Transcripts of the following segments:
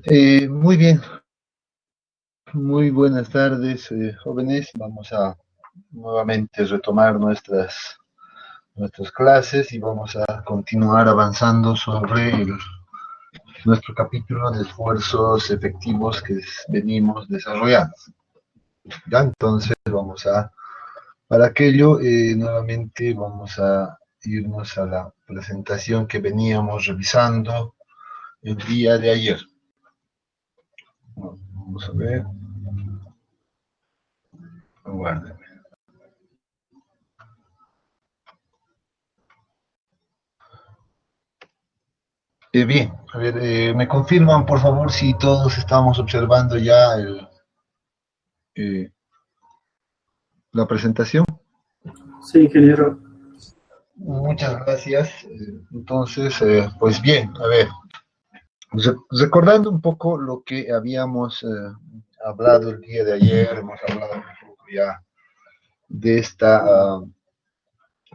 Muy bien, muy buenas tardes, jóvenes. Vamos a nuevamente retomar nuestras clases y vamos a continuar avanzando sobre nuestro capítulo de esfuerzos efectivos que venimos desarrollando. Ya, entonces para aquello, nuevamente vamos a irnos a la presentación que veníamos revisando el día de ayer. Vamos a ver. Guarden. Bien, a ver, me confirman por favor si todos estamos observando ya eh, la presentación. Sí, ingeniero. Muchas gracias. Entonces, pues bien, a ver, recordando un poco lo que habíamos hablado el día de ayer, hemos hablado un poco ya de esta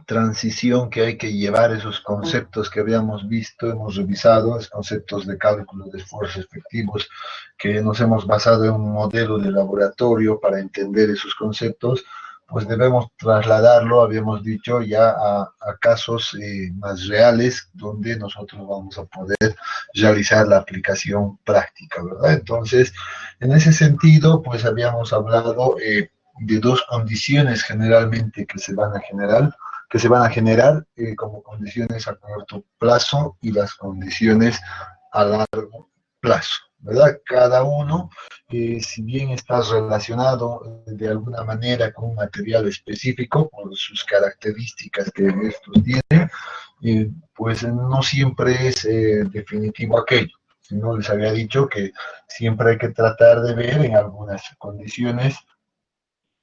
transición que hay que llevar, esos conceptos que habíamos visto, hemos revisado, los conceptos de cálculo de esfuerzos efectivos, que nos hemos basado en un modelo de laboratorio para entender esos conceptos, pues debemos trasladarlo, habíamos dicho, ya a casos más reales, donde nosotros vamos a poder realizar la aplicación práctica, ¿verdad? Entonces, en ese sentido, pues habíamos hablado de dos condiciones generalmente que se van a generar como condiciones a corto plazo y las condiciones a largo plazo, ¿verdad? Cada uno, si bien está relacionado de alguna manera con un material específico por sus características que estos tienen, pues no siempre es definitivo aquello. No les había dicho que siempre hay que tratar de ver en algunas condiciones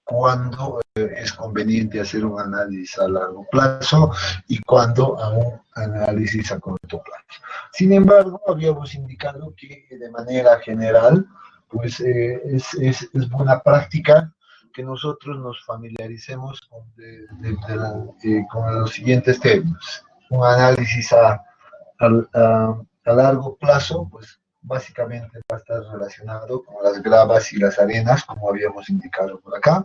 cuándo es conveniente hacer un análisis a largo plazo y cuándo a un análisis a corto plazo. Sin embargo, habíamos indicado que de manera general, pues es buena práctica que nosotros nos familiaricemos con los siguientes términos. Un análisis a largo plazo, pues básicamente va a estar relacionado con las gravas y las arenas, como habíamos indicado por acá.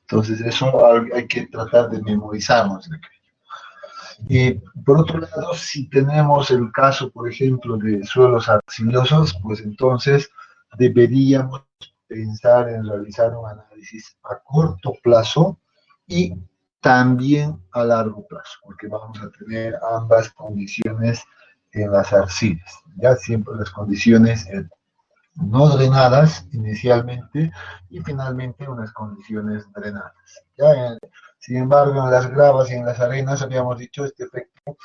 Entonces, eso hay que tratar de memorizarnos. Por otro lado, si tenemos el caso, por ejemplo, de suelos arcillosos, pues entonces deberíamos pensar en realizar un análisis a corto plazo y también a largo plazo, porque vamos a tener ambas condiciones en las arcillas. Ya siempre las condiciones no drenadas inicialmente y finalmente unas condiciones drenadas. ¿Ya? Sin embargo, en las gravas y en las arenas habíamos dicho este efecto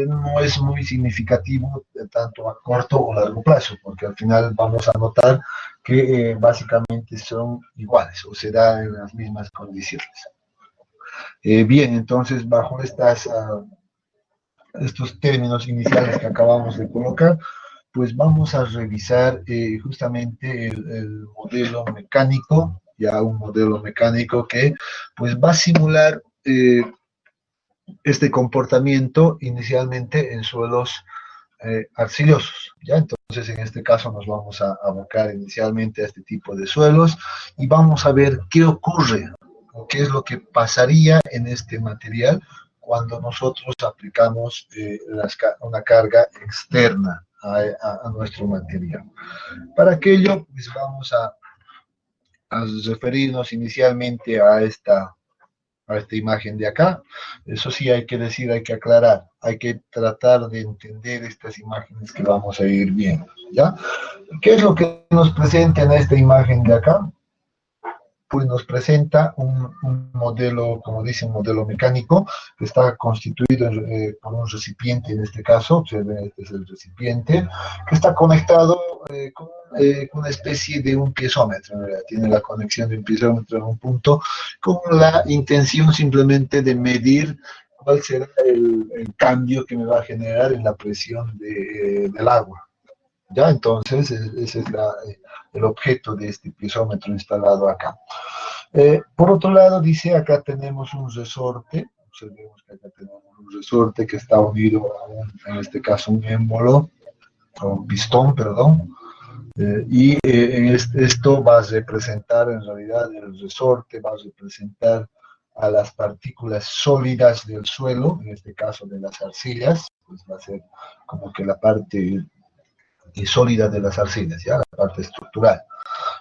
no es muy significativo tanto a corto o largo plazo, porque al final vamos a notar que básicamente son iguales o se dan en las mismas condiciones. Bien, entonces bajo estos términos iniciales que acabamos de colocar, pues vamos a revisar justamente el modelo mecánico, ya un modelo mecánico que pues va a simular este comportamiento inicialmente en suelos arcillosos. ¿Ya? Entonces, en este caso nos vamos a abocar inicialmente a este tipo de suelos y vamos a ver qué ocurre o qué es lo que pasaría en este material cuando nosotros aplicamos una carga externa a nuestro material. Para aquello, pues vamos a referirnos inicialmente a esta imagen de acá. Eso sí hay que decir, hay que aclarar, hay que tratar de entender estas imágenes que vamos a ir viendo, ¿ya? ¿Qué es lo que nos presenta en esta imagen de acá? Pues nos presenta un modelo, como dice, un modelo mecánico, que está constituido por un recipiente, en este caso, observen, este es el recipiente, que está conectado con una especie de un piezómetro, ¿verdad? Tiene la conexión de un piezómetro en un punto, con la intención simplemente de medir cuál será el cambio que me va a generar en la presión del agua. ¿Ya? Entonces, ese es el objeto de este piezómetro instalado acá. Por otro lado, dice, acá tenemos un resorte, observemos que acá tenemos un resorte que está unido a en este caso, un émbolo, o un pistón, perdón, Esto va a representar en realidad el resorte, va a representar a las partículas sólidas del suelo, en este caso de las arcillas, pues va a ser como que la parte sólida de las arcillas, ¿ya? La parte estructural.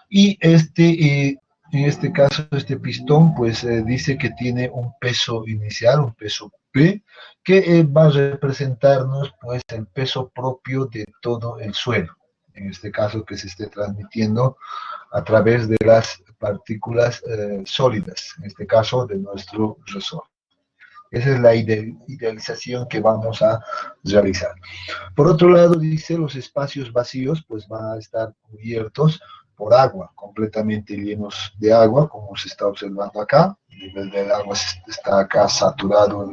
Y en este caso, este pistón, pues dice que tiene un peso inicial, un peso P, que va a representarnos pues el peso propio de todo el suelo. En este caso, que se esté transmitiendo a través de las partículas sólidas, en este caso de nuestro resorte. Esa es la idealización que vamos a realizar. Por otro lado, dice, los espacios vacíos pues van a estar cubiertos por agua, completamente llenos de agua, como se está observando acá. El nivel del agua está acá saturado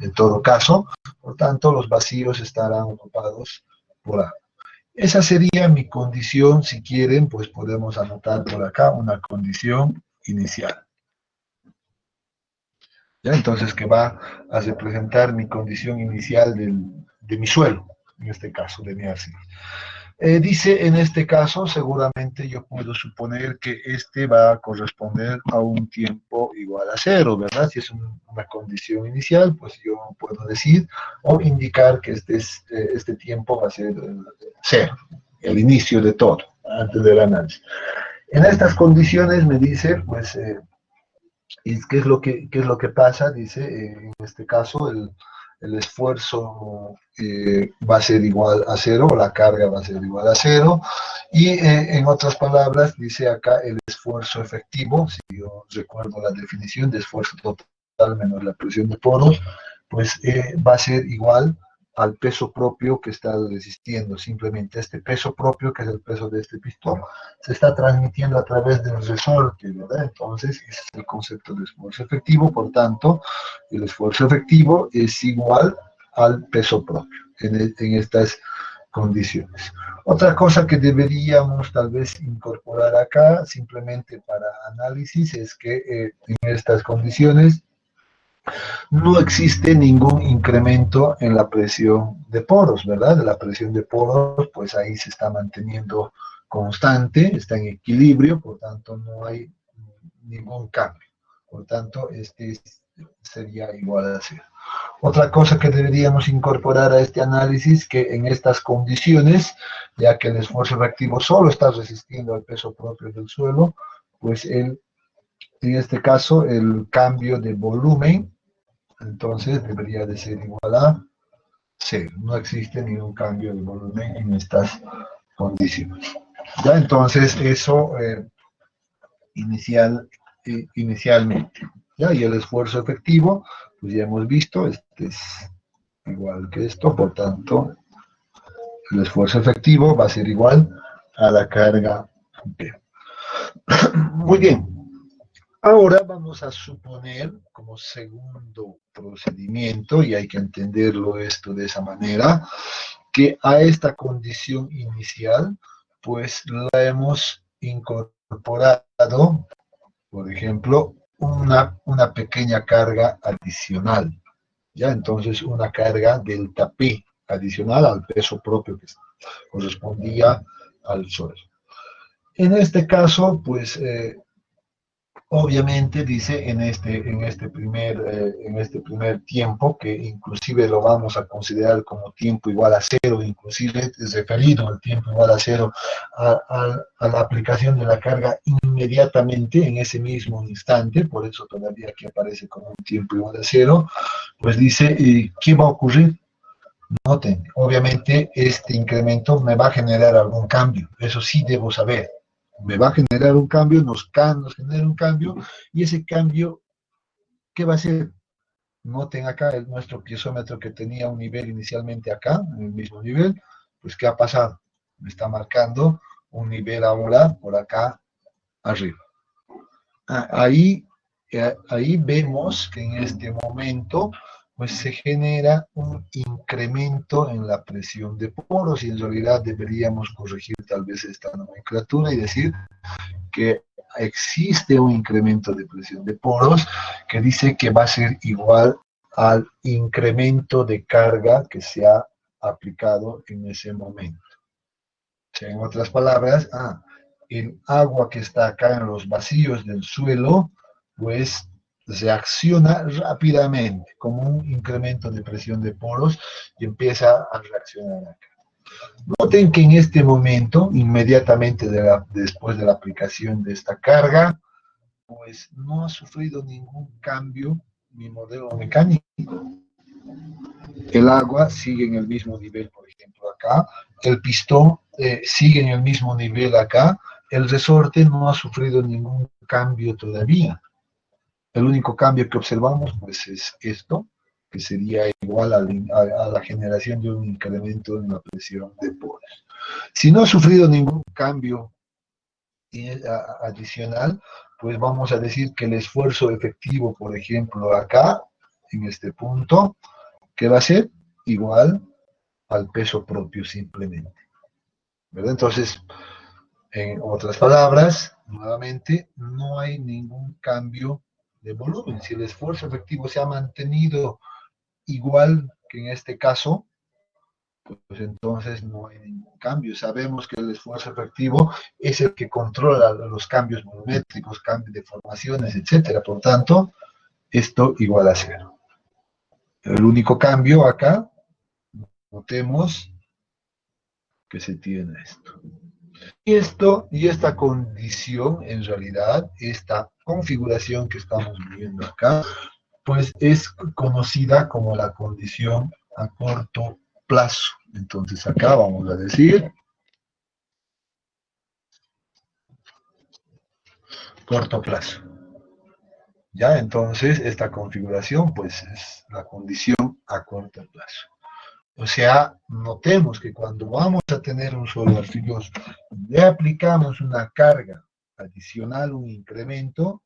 en todo caso. Por tanto, los vacíos estarán ocupados por agua. Esa sería mi condición, si quieren, pues podemos anotar por acá una condición inicial. ¿Ya? Entonces, que va a representar mi condición inicial de mi suelo, en este caso, de mi arcilla. Dice, en este caso, seguramente yo puedo suponer que este va a corresponder a un tiempo igual a cero, ¿verdad? Si es una condición inicial, pues yo puedo decir o indicar que este tiempo va a ser cero, el inicio de todo, antes del análisis. En estas condiciones me dice, pues, ¿qué es lo que pasa? Dice, en este caso, el esfuerzo va a ser igual a cero, la carga va a ser igual a cero, y en otras palabras, dice acá el esfuerzo efectivo, si yo recuerdo la definición de esfuerzo total menos la presión de poros, pues va a ser igual al peso propio que está resistiendo. Simplemente este peso propio, que es el peso de este pistón, se está transmitiendo a través del resorte, ¿verdad? Entonces, ese es el concepto de esfuerzo efectivo. Por tanto, el esfuerzo efectivo es igual al peso propio en estas condiciones. Otra cosa que deberíamos tal vez incorporar acá, simplemente para análisis, es que en estas condiciones no existe ningún incremento en la presión de poros, ¿verdad? La presión de poros, pues ahí se está manteniendo constante, está en equilibrio, por tanto no hay ningún cambio. Por tanto, este sería igual a cero. Otra cosa que deberíamos incorporar a este análisis, que en estas condiciones, ya que el esfuerzo reactivo solo está resistiendo al peso propio del suelo, pues en este caso el cambio de volumen, entonces debería de ser igual a cero. No existe ningún cambio de volumen en estas condiciones. ¿Ya? Entonces eso inicialmente. ¿Ya? Y el esfuerzo efectivo, pues ya hemos visto, este es igual que esto, por tanto, el esfuerzo efectivo va a ser igual a la carga P. Muy bien. Ahora vamos a suponer como segundo procedimiento, y hay que entenderlo esto de esa manera, que a esta condición inicial, pues la hemos incorporado, por ejemplo, una pequeña carga adicional, ¿ya? Entonces una carga delta P adicional al peso propio que correspondía al suelo. En este caso, pues, obviamente dice en este primer tiempo, que inclusive lo vamos a considerar como tiempo igual a cero, inclusive es referido al tiempo igual a cero a la aplicación de la carga inmediatamente en ese mismo instante, por eso todavía aquí aparece como un tiempo igual a cero, pues dice, ¿qué va a ocurrir? Noten, obviamente este incremento me va a generar algún cambio, eso sí debo saber. Me va a generar un cambio, nos genera un cambio, y ese cambio, ¿qué va a ser? Noten acá nuestro piezómetro que tenía un nivel inicialmente acá, en el mismo nivel, pues ¿qué ha pasado? Me está marcando un nivel ahora por acá arriba. Ahí vemos que en este momento pues se genera un incremento en la presión de poros, y en realidad deberíamos corregir tal vez esta nomenclatura y decir que existe un incremento de presión de poros que dice que va a ser igual al incremento de carga que se ha aplicado en ese momento. En otras palabras, el agua que está acá en los vacíos del suelo, pues reacciona rápidamente, como un incremento de presión de poros, y empieza a reaccionar acá. Noten que en este momento, inmediatamente después de la aplicación de esta carga, pues no ha sufrido ningún cambio mi modelo mecánico. El agua sigue en el mismo nivel, por ejemplo, acá. El pistón sigue en el mismo nivel acá. El resorte no ha sufrido ningún cambio todavía. El único cambio que observamos, pues, es esto, que sería igual a la generación de un incremento en la presión de poros. Si no ha sufrido ningún cambio adicional, pues vamos a decir que el esfuerzo efectivo, por ejemplo, acá, en este punto, que va a ser igual al peso propio simplemente, ¿verdad? Entonces, en otras palabras, nuevamente, no hay ningún cambio de volumen. Si el esfuerzo efectivo se ha mantenido igual que en este caso, pues entonces no hay ningún cambio. Sabemos que el esfuerzo efectivo es el que controla los cambios volumétricos, cambios de formaciones, etcétera. Por tanto, esto igual a cero. El único cambio acá, notemos que se tiene esto. Y esta condición, en realidad, esta configuración que estamos viendo acá, pues es conocida como la condición a corto plazo. Entonces acá vamos a decir corto plazo. Ya, entonces esta configuración pues es la condición a corto plazo. O sea, notemos que cuando vamos a tener un suelo arcilloso, le aplicamos una carga adicional, un incremento,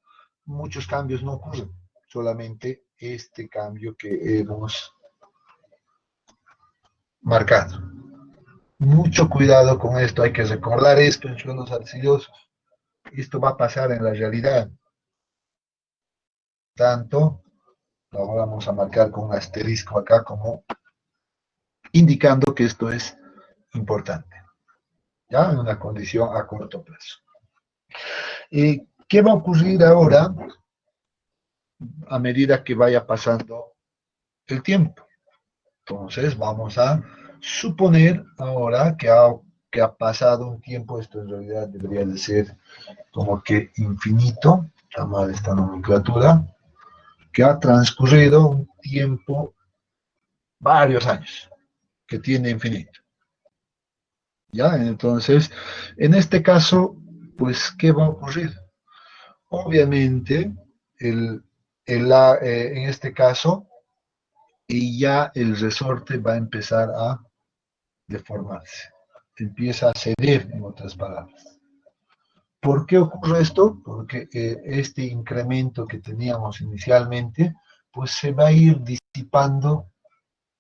muchos cambios no ocurren, solamente este cambio que hemos marcado. Mucho cuidado con esto, hay que recordar esto en suelos arcillosos. Esto va a pasar en la realidad. Tanto, lo vamos a marcar con un asterisco acá como indicando que esto es importante, ¿ya? En una condición a corto plazo. ¿Qué va a ocurrir ahora a medida que vaya pasando el tiempo? Entonces vamos a suponer ahora que ha pasado un tiempo, esto en realidad debería de ser como que infinito, está mal esta nomenclatura, que ha transcurrido un tiempo, varios años, que tiene infinito. ¿Ya? Entonces, en este caso, pues, ¿qué va a ocurrir? Obviamente, en este caso, ya el resorte va a empezar a deformarse. Empieza a ceder, en otras palabras. ¿Por qué ocurre esto? Porque este incremento que teníamos inicialmente, pues se va a ir disipando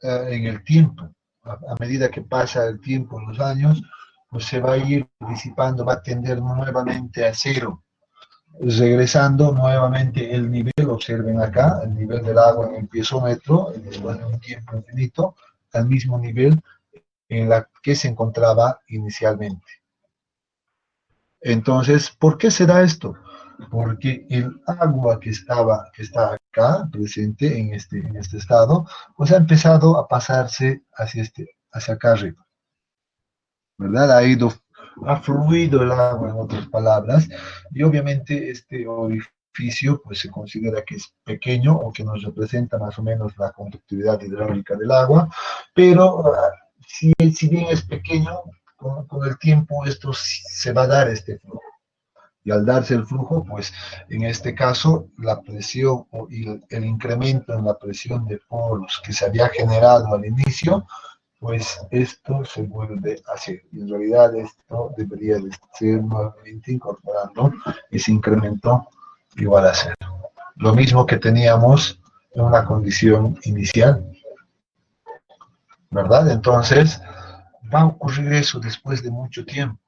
en el tiempo. A medida que pasa el tiempo, los años, pues se va a ir disipando, va a tender nuevamente a cero, regresando nuevamente el nivel, observen acá, el nivel del agua en el piezómetro, después de un tiempo infinito, al mismo nivel en la que se encontraba inicialmente. Entonces, ¿por qué se da esto? Porque el agua que está acá, presente en este estado, pues ha empezado a pasarse hacia acá arriba, ¿verdad? Ha fluido el agua, en otras palabras, y obviamente este orificio, pues se considera que es pequeño, o que nos representa más o menos la conductividad hidráulica del agua, pero si bien es pequeño, con el tiempo esto se va a dar este flujo. Y al darse el flujo, pues en este caso la presión y el incremento en la presión de poros que se había generado al inicio, pues esto se vuelve a hacer. Y en realidad esto debería de ser nuevamente incorporando ese incremento igual a cero. Lo mismo que teníamos en una condición inicial, ¿verdad? Entonces va a ocurrir eso después de mucho tiempo.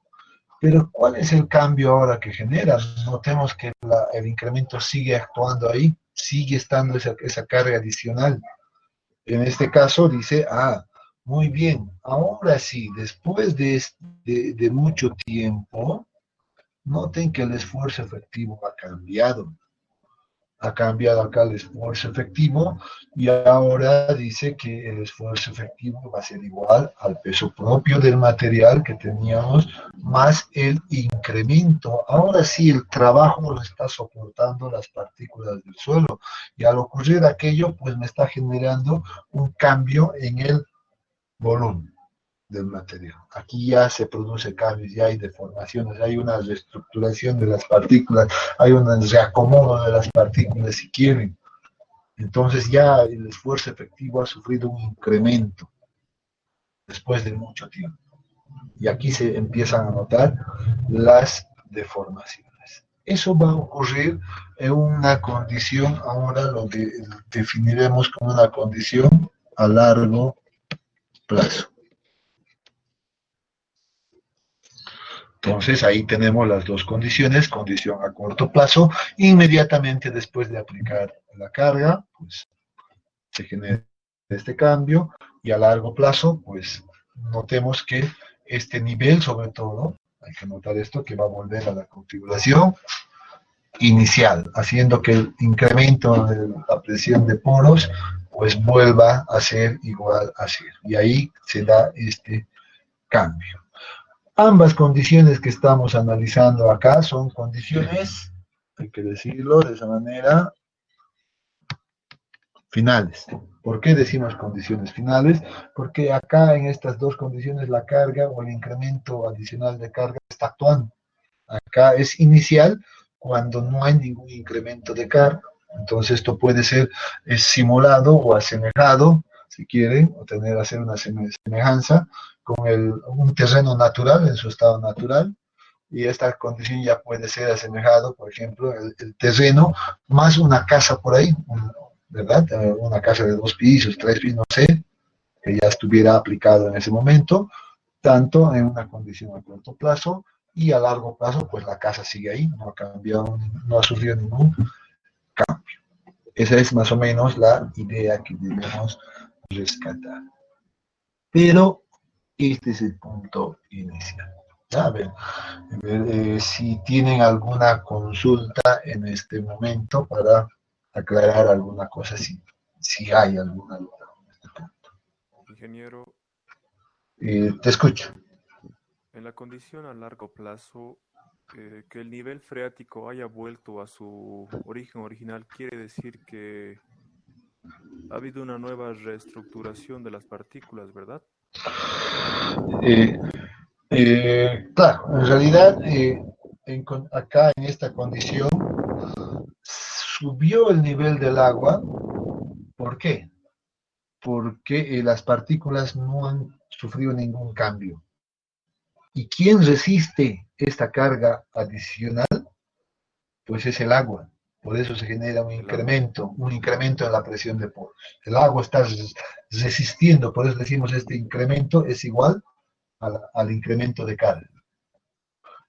Pero ¿cuál es el cambio ahora que genera? Notemos que el incremento sigue actuando ahí, sigue estando esa carga adicional. En este caso dice, Muy bien, ahora sí, después de mucho tiempo, noten que el esfuerzo efectivo ha cambiado acá el esfuerzo efectivo y ahora dice que el esfuerzo efectivo va a ser igual al peso propio del material que teníamos más el incremento. Ahora sí el trabajo lo está soportando las partículas del suelo y al ocurrir aquello pues me está generando un cambio en el volumen del material. Aquí ya se produce cambios, ya hay deformaciones, hay una reestructuración de las partículas, hay un reacomodo de las partículas si quieren. Entonces ya el esfuerzo efectivo ha sufrido un incremento después de mucho tiempo. Y aquí se empiezan a notar las deformaciones. Eso va a ocurrir en una condición, ahora lo definiremos como una condición a largo plazo. Entonces ahí tenemos las dos condiciones, condición a corto plazo, inmediatamente después de aplicar la carga, pues se genera este cambio y a largo plazo, pues notemos que este nivel sobre todo, hay que notar esto, que va a volver a la configuración inicial, haciendo que el incremento de la presión de poros pues vuelva a ser igual a cero. Y ahí se da este cambio. Ambas condiciones que estamos analizando acá son condiciones, hay que decirlo de esa manera, finales. ¿Por qué decimos condiciones finales? Porque acá en estas dos condiciones la carga o el incremento adicional de carga está actuando. Acá es inicial cuando no hay ningún incremento de carga. Entonces esto puede ser simulado o asemejado, si quieren, o hacer una semejanza con un terreno natural en su estado natural, y esta condición ya puede ser asemejado, por ejemplo, el terreno más una casa por ahí, ¿verdad? Una casa de 2 pisos, 3 pisos, no sé, que ya estuviera aplicado en ese momento, tanto en una condición a corto plazo y a largo plazo, pues la casa sigue ahí, no ha cambiado, no ha sufrido ningún cambio. Esa es más o menos la idea que debemos rescatar. Pero este es el punto inicial. A ver, si tienen alguna consulta en este momento para aclarar alguna cosa, si hay alguna duda en este punto. Ingeniero, Te escucho. en la condición a largo plazo, que el nivel freático haya vuelto a su origen original, quiere decir que ha habido una nueva reestructuración de las partículas, ¿verdad? Claro, en realidad acá en esta condición subió el nivel del agua. ¿Por qué? Porque las partículas no han sufrido ningún cambio. ¿Y quién resiste esta carga adicional? Pues es el agua. Por eso se genera un incremento en la presión de poros. El agua está resistiendo, por eso decimos este incremento es igual al incremento de carga.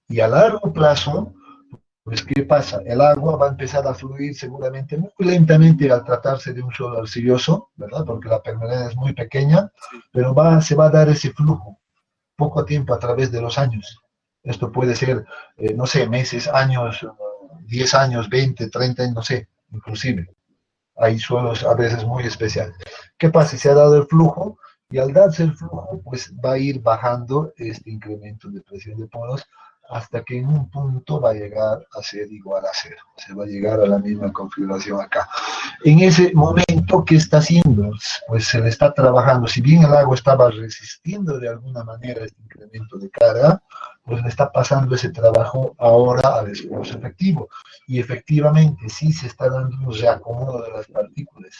Y a largo plazo, pues ¿qué pasa? El agua va a empezar a fluir seguramente muy lentamente al tratarse de un suelo arcilloso, ¿verdad? Porque la permeabilidad es muy pequeña, pero se va a dar ese flujo poco tiempo a través de los años. Esto puede ser, no sé, meses, años, 10 años, 20, 30 años, no sé, inclusive. Hay suelos a veces muy especiales. ¿Qué pasa? Se ha dado el flujo y al darse el flujo, pues va a ir bajando este incremento de presión de poros hasta que en un punto va a llegar a ser igual a cero. Se va a llegar a la misma configuración acá. En ese momento, ¿qué está haciendo? Pues se le está trabajando. Si bien el agua estaba resistiendo de alguna manera este incremento de carga, pues le está pasando ese trabajo ahora al esfuerzo efectivo. Y efectivamente sí se está dando un reacomodo de las partículas.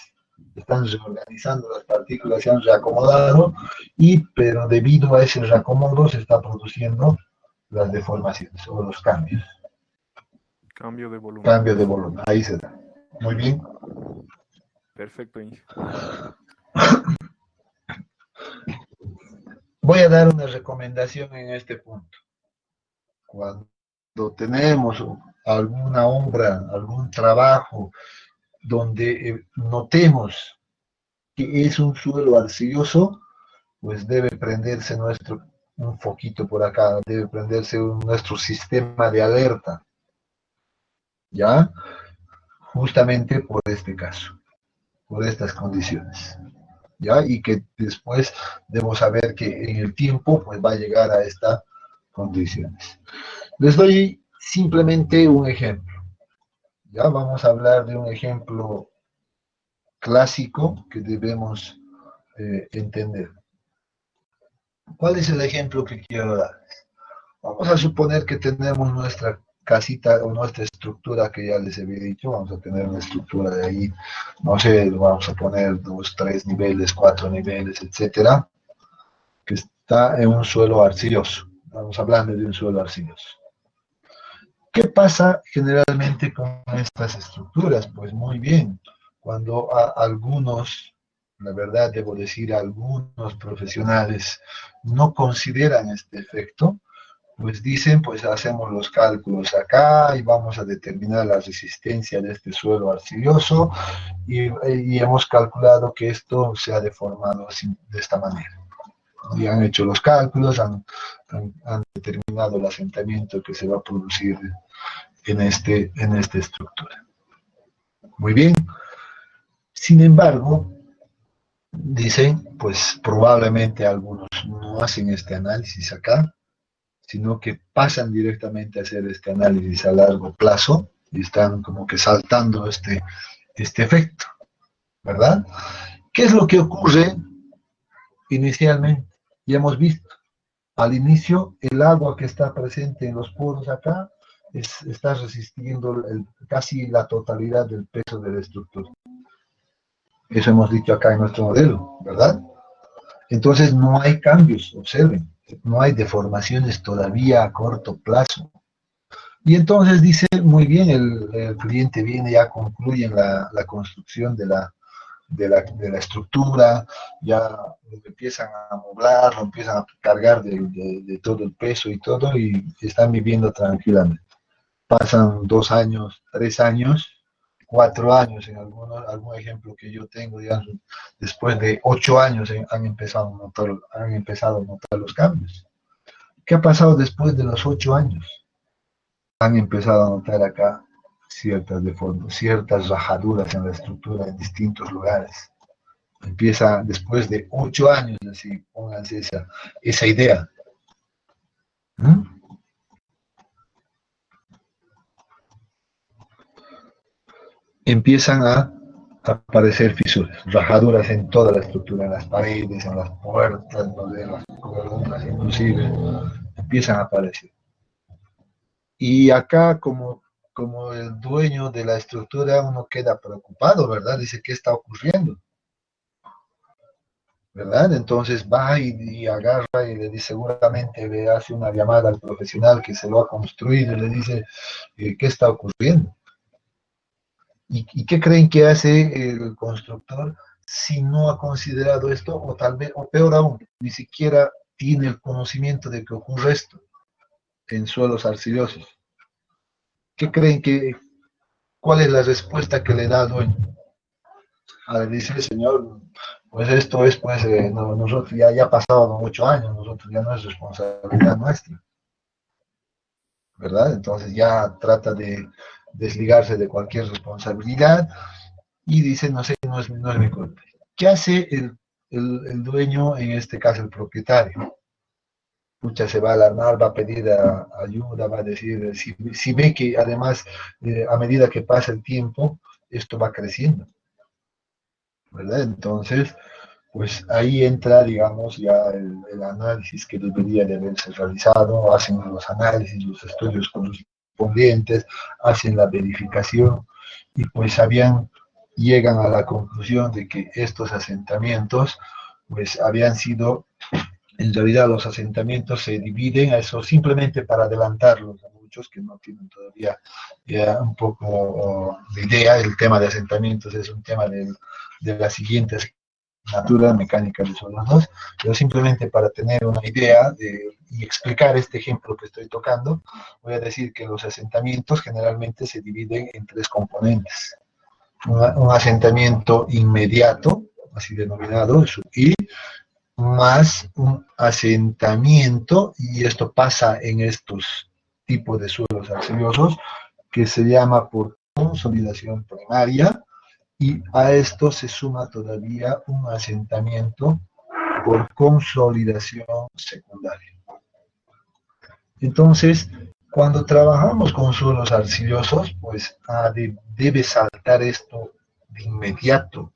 Están reorganizando las partículas, se han reacomodado, pero debido a ese reacomodo se está produciendo las deformaciones o los cambios. Cambio de volumen. Cambio de volumen, ahí se da. Muy bien. Perfecto, Inge. Voy a dar una recomendación en este punto. Cuando tenemos alguna obra, algún trabajo donde notemos que es un suelo arcilloso, pues debe prenderse un foquito por acá, debe prenderse nuestro sistema de alerta, ¿ya? Justamente por este caso, por estas condiciones, ¿ya? Y que después debemos saber que en el tiempo pues va a llegar a estas condiciones. Les doy simplemente un ejemplo, ¿ya? Vamos a hablar de un ejemplo clásico que debemos entender. ¿Cuál es el ejemplo que quiero dar? Vamos a suponer que tenemos nuestra casita o nuestra estructura que ya les había dicho. Vamos a tener una estructura de ahí, no sé, vamos a poner 2, 3 niveles, 4 niveles, etcétera, que está en un suelo arcilloso. Estamos hablando de un suelo arcilloso. ¿Qué pasa generalmente con estas estructuras? Pues muy bien, cuando algunos, la verdad debo decir, algunos profesionales no consideran este efecto, pues dicen, pues hacemos los cálculos acá y vamos a determinar la resistencia de este suelo arcilloso y hemos calculado que esto se ha deformado de esta manera. Y han hecho los cálculos, han determinado el asentamiento que se va a producir en esta estructura. Muy bien. Sin embargo, dicen, pues probablemente algunos no hacen este análisis acá, sino que pasan directamente a hacer este análisis a largo plazo y están como que saltando este efecto, ¿verdad? ¿Qué es lo que ocurre inicialmente? Ya hemos visto, al inicio el agua que está presente en los poros acá está resistiendo casi la totalidad del peso de la estructura. Eso hemos dicho acá en nuestro modelo, ¿verdad? Entonces no hay cambios, observen, no hay deformaciones todavía a corto plazo. Y entonces dice, muy bien, el cliente viene, ya concluye la construcción de la estructura, ya lo empiezan a amoblar, lo empiezan a cargar de todo el peso y todo, y están viviendo tranquilamente. Pasan 2 años, 3 años, 4 años, en algún ejemplo que yo tengo, ya después de 8 años han empezado a notar los cambios. ¿Qué ha pasado después de los 8 años? Han empezado a notar acá ciertas deformaciones, ciertas rajaduras en la estructura en distintos lugares. Empieza después de 8 años, así, pónganse esa idea. Empiezan a aparecer fisuras, rajaduras en toda la estructura, en las paredes, en las puertas, en las columnas, inclusive, empiezan a aparecer. Y acá, como el dueño de la estructura, uno queda preocupado, ¿verdad? Dice, ¿qué está ocurriendo? ¿Verdad? Entonces va y agarra y le dice, seguramente le hace una llamada al profesional que se lo ha construido y le dice, ¿qué está ocurriendo? ¿Y qué creen que hace el constructor si no ha considerado esto? O tal vez, o peor aún, ni siquiera tiene el conocimiento de que ocurre esto en suelos arcillosos. ¿Qué creen cuál es la respuesta que le da al dueño? Le dice, señor, pues esto es, pues, nosotros ya ha pasado 8 años, nosotros ya no es responsabilidad nuestra, ¿verdad? Entonces ya trata de desligarse de cualquier responsabilidad y dice, no sé, no es mi culpa. ¿Qué hace el dueño, en este caso el propietario? Pucha, se va a alarmar, va a pedir ayuda, va a decir, si ve que además a medida que pasa el tiempo, esto va creciendo, ¿verdad? Entonces, pues ahí entra, digamos, ya el análisis que debería de haberse realizado, hacen los análisis, los estudios correspondientes, hacen la verificación y pues llegan a la conclusión de que estos asentamientos pues habían sido, en realidad los asentamientos se dividen, a eso simplemente para adelantarlos a muchos que no tienen todavía ya un poco de idea. El tema de asentamientos es un tema de la siguiente asignatura, mecánica de suelos 2, pero simplemente para tener una idea y explicar este ejemplo que estoy tocando, voy a decir que los asentamientos generalmente se dividen en 3 componentes. Un asentamiento inmediato, así denominado, y más un asentamiento, y esto pasa en estos tipos de suelos arcillosos, que se llama por consolidación primaria, y a esto se suma todavía un asentamiento por consolidación secundaria. Entonces, cuando trabajamos con suelos arcillosos, pues debe saltar esto de inmediato,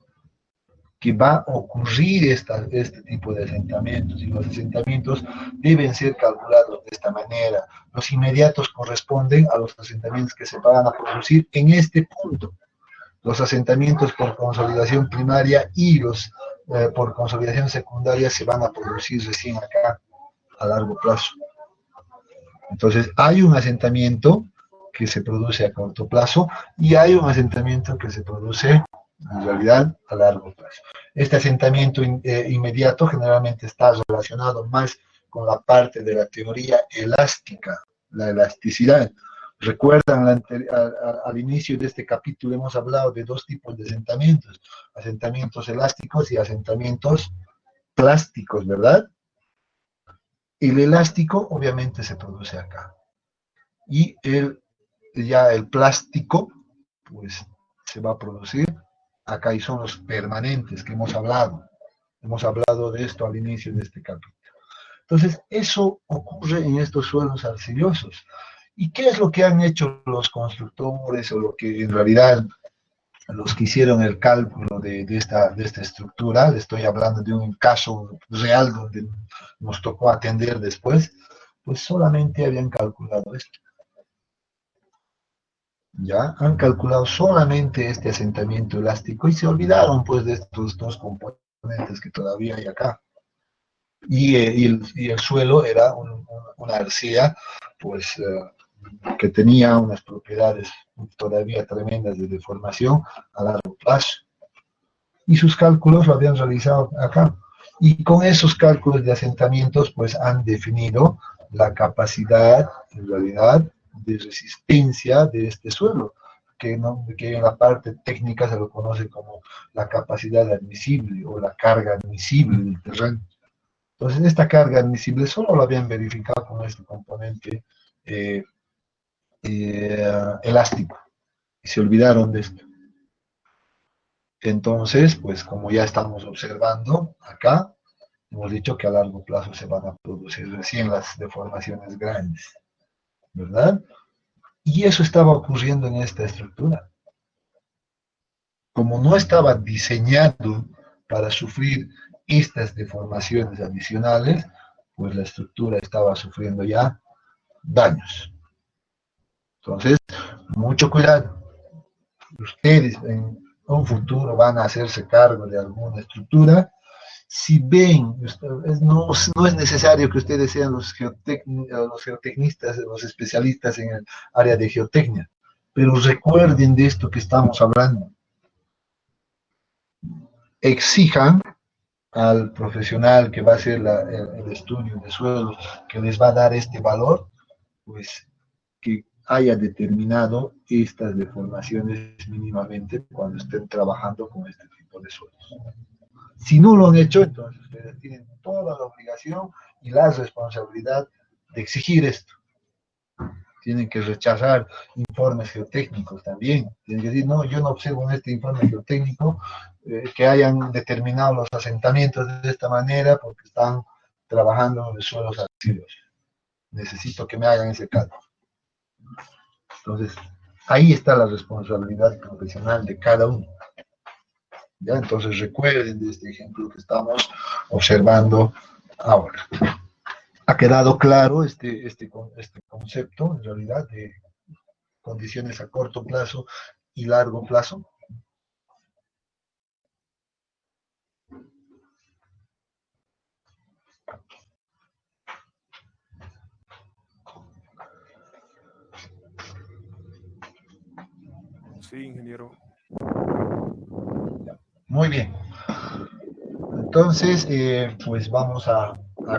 que va a ocurrir este tipo de asentamientos, y los asentamientos deben ser calculados de esta manera. Los inmediatos corresponden a los asentamientos que se van a producir en este punto. Los asentamientos por consolidación primaria y los por consolidación secundaria se van a producir recién acá, a largo plazo. Entonces, hay un asentamiento que se produce a corto plazo y hay un asentamiento que se produce, en realidad, a largo plazo. Este asentamiento inmediato generalmente está relacionado más con la parte de la teoría elástica, la elasticidad. Recuerdan, al inicio de este capítulo hemos hablado de dos tipos de asentamientos elásticos y asentamientos plásticos, ¿verdad? El elástico obviamente se produce acá. Y el plástico, pues se va a producir acá, y son los permanentes que hemos hablado. Hemos hablado de esto al inicio de este capítulo. Entonces, eso ocurre en estos suelos arcillosos. ¿Y qué es lo que han hecho los constructores, o lo que en realidad los que hicieron el cálculo de esta estructura? Estoy hablando de un caso real donde nos tocó atender después. Pues solamente habían calculado esto. Ya han calculado solamente este asentamiento elástico y se olvidaron pues de estos dos componentes que todavía hay acá. Y el suelo era una arcilla pues que tenía unas propiedades todavía tremendas de deformación a largo plazo. Y sus cálculos lo habían realizado acá. Y con esos cálculos de asentamientos pues han definido la capacidad, en realidad, de resistencia de este suelo, que en la parte técnica se lo conoce como la capacidad admisible o la carga admisible del terreno. Entonces, esta carga admisible solo lo habían verificado con este componente elástico, y se olvidaron de esto. Entonces, pues como ya estamos observando acá, hemos dicho que a largo plazo se van a producir recién las deformaciones grandes, ¿verdad? Y eso estaba ocurriendo en esta estructura. Como no estaba diseñado para sufrir estas deformaciones adicionales, pues la estructura estaba sufriendo ya daños. Entonces, mucho cuidado. Ustedes en un futuro van a hacerse cargo de alguna estructura. Si ven, no es necesario que ustedes sean los geotecnistas, los especialistas en el área de geotecnia, pero recuerden de esto que estamos hablando. Exijan al profesional que va a hacer el estudio de suelos, que les va a dar este valor, pues que haya determinado estas deformaciones mínimamente cuando estén trabajando con este tipo de suelos. Si no lo han hecho, entonces ustedes tienen toda la obligación y la responsabilidad de exigir esto. Tienen que rechazar informes geotécnicos también. Tienen que decir, no, yo no observo en este informe geotécnico que hayan determinado los asentamientos de esta manera porque están trabajando en suelos arcillosos. Necesito que me hagan ese cálculo. Entonces, ahí está la responsabilidad profesional de cada uno. ¿Ya? Entonces, recuerden de este ejemplo que estamos observando ahora. ¿Ha quedado claro este concepto, en realidad, de condiciones a corto plazo y largo plazo? Sí, ingeniero. Muy bien. Entonces, pues vamos a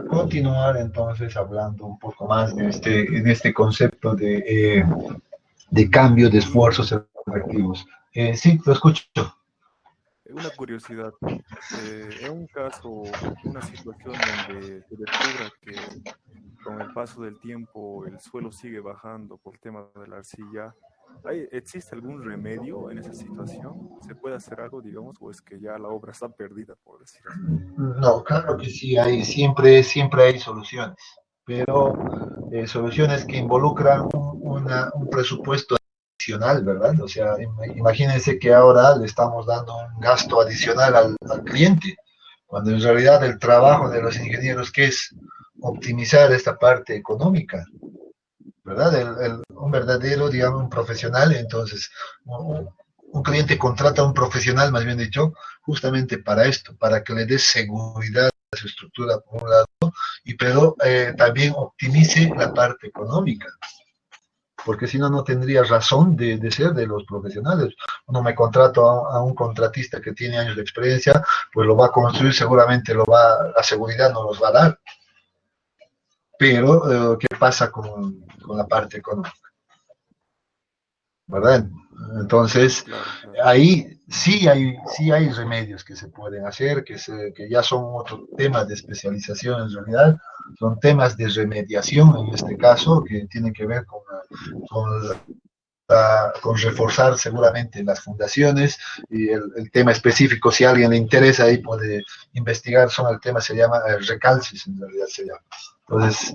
continuar entonces hablando un poco más de este concepto de cambio de esfuerzos efectivos. Sí, lo escucho. Una curiosidad, en un caso, una situación donde se descubra que con el paso del tiempo el suelo sigue bajando por el tema de la arcilla, ¿existe algún remedio en esa situación? ¿Se puede hacer algo, digamos, o es que ya la obra está perdida, por decir así? No, claro que sí, hay, siempre hay soluciones, pero soluciones que involucran un presupuesto adicional, ¿verdad? O sea, imagínense que ahora le estamos dando un gasto adicional al cliente, cuando en realidad el trabajo de los ingenieros, ¿qué es? Optimizar esta parte económica, ¿verdad? Un verdadero, digamos, un profesional, entonces, un cliente contrata a un profesional, más bien dicho, justamente para esto, para que le dé seguridad a su estructura, por un lado, y pero también optimice la parte económica, porque si no, no tendría razón de ser de los profesionales. Uno me contrato a un contratista que tiene años de experiencia, pues lo va a construir, seguramente la seguridad no los va a dar. Pero, ¿qué pasa con la parte económica? ¿Verdad? Entonces, Claro, claro. ahí sí hay remedios que se pueden hacer, que ya son otros temas de especialización en realidad, son temas de remediación en este caso, que tienen que ver con con reforzar seguramente las fundaciones y el tema específico, si a alguien le interesa, ahí puede investigar sobre el tema, se llama recalcis, en realidad se llama. Entonces,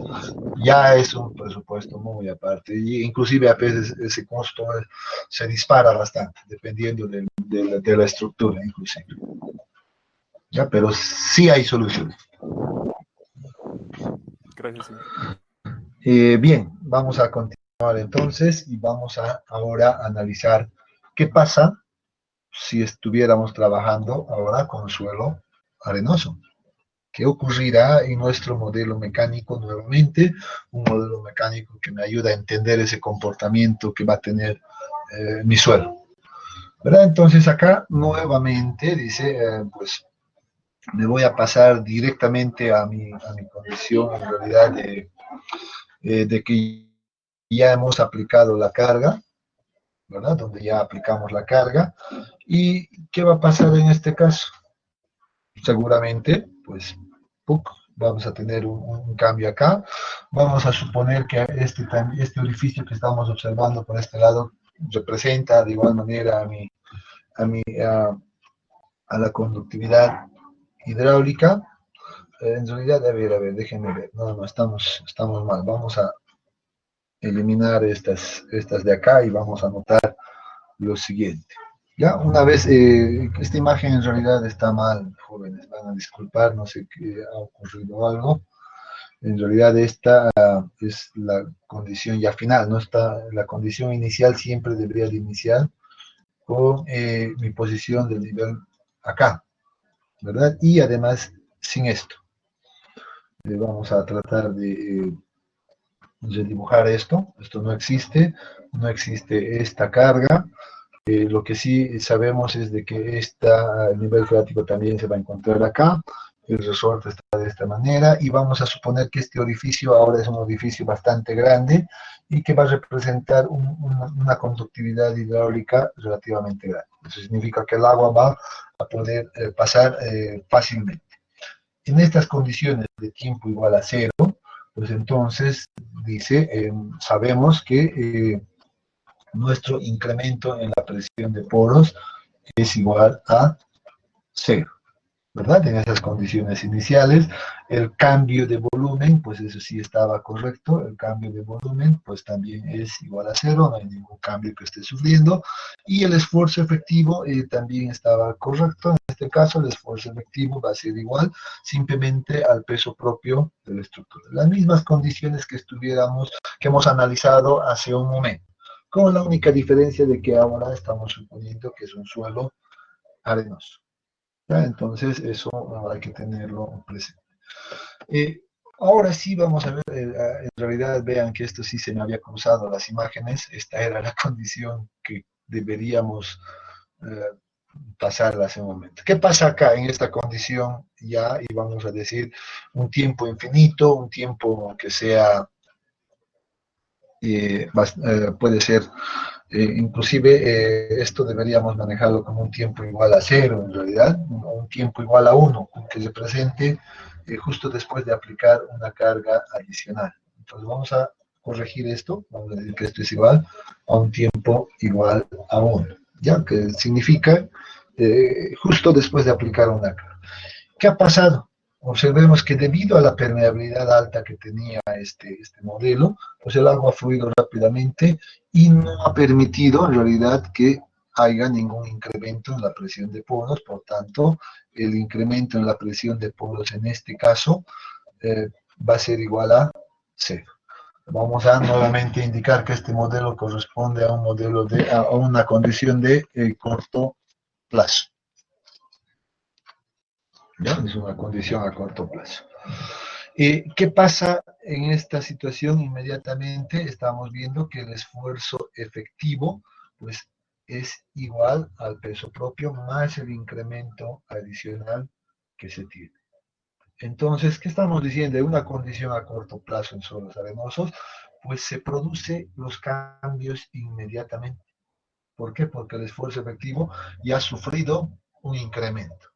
ya es un presupuesto muy aparte, y inclusive a veces ese costo se dispara bastante, dependiendo de la estructura, inclusive. ¿Ya? Pero sí hay soluciones. Gracias, sí. Bien, vamos a continuar entonces y vamos a ahora analizar qué pasa si estuviéramos trabajando ahora con suelo arenoso. ¿Qué ocurrirá en nuestro modelo mecánico nuevamente? Un modelo mecánico que me ayuda a entender ese comportamiento que va a tener mi suelo. ¿Verdad? Entonces acá nuevamente dice, pues me voy a pasar directamente a mi condición en realidad de que ya hemos aplicado la carga, ¿verdad? Donde ya aplicamos la carga. ¿Y qué va a pasar en este caso? Seguramente, pues, ¡puc! Vamos a tener un cambio acá. Vamos a suponer que este orificio que estamos observando por este lado representa de igual manera a, mi, a, a la conductividad hidráulica. En realidad, a ver, déjenme ver. No, estamos mal. Vamos a eliminar estas de acá y vamos a anotar lo siguiente. Ya, una vez, esta imagen en realidad está mal, jóvenes, van a disculpar, no sé qué ha ocurrido algo. En realidad esta es la condición ya final, no está, la condición inicial siempre debería de iniciar con mi posición del nivel acá, ¿verdad? Y además sin esto. Vamos a tratar de dibujar esto no existe, no existe esta carga. Lo que sí sabemos es de que el nivel freático también se va a encontrar acá, el resorte está de esta manera, y vamos a suponer que este orificio ahora es un orificio bastante grande y que va a representar una conductividad hidráulica relativamente grande. Eso significa que el agua va a poder pasar fácilmente. En estas condiciones de tiempo igual a cero, pues entonces dice, sabemos que nuestro incremento en la presión de poros es igual a cero, ¿verdad? En esas condiciones iniciales, el cambio de volumen, pues eso sí estaba correcto, el cambio de volumen, pues también es igual a cero, no hay ningún cambio que esté sufriendo, y el esfuerzo efectivo también estaba correcto. En este caso, el esfuerzo efectivo va a ser igual simplemente al peso propio de la estructura. Las mismas condiciones que hemos analizado hace un momento, con la única diferencia de que ahora estamos suponiendo que es un suelo arenoso. ¿Ya? Entonces, eso hay que tenerlo presente. Ahora sí vamos a ver, en realidad vean que esto sí se me había cruzado las imágenes, esta era la condición que deberíamos pasar hace un momento. ¿Qué pasa acá en esta condición ya? Y vamos a decir un tiempo infinito, un tiempo que sea, puede ser Inclusive esto deberíamos manejarlo como un tiempo igual a cero en realidad, o un tiempo igual a uno, que se presente justo después de aplicar una carga adicional. Entonces vamos a corregir esto, vamos a decir que esto es igual a un tiempo igual a 1, ¿ya? Que significa justo después de aplicar una carga. ¿Qué ha pasado? Observemos que debido a la permeabilidad alta que tenía este modelo, pues el agua ha fluido rápidamente y no ha permitido en realidad que haya ningún incremento en la presión de poros. Por tanto, el incremento en la presión de poros en este caso va a ser igual a 0. Vamos a nuevamente indicar que este modelo corresponde a un modelo a una condición de corto plazo. ¿Ya? Es una condición a corto plazo. ¿Qué pasa en esta situación? Inmediatamente estamos viendo que el esfuerzo efectivo pues, es igual al peso propio más el incremento adicional que se tiene. Entonces, ¿qué estamos diciendo? De una condición a corto plazo en suelos arenosos, pues se producen los cambios inmediatamente. ¿Por qué? Porque el esfuerzo efectivo ya ha sufrido un incremento.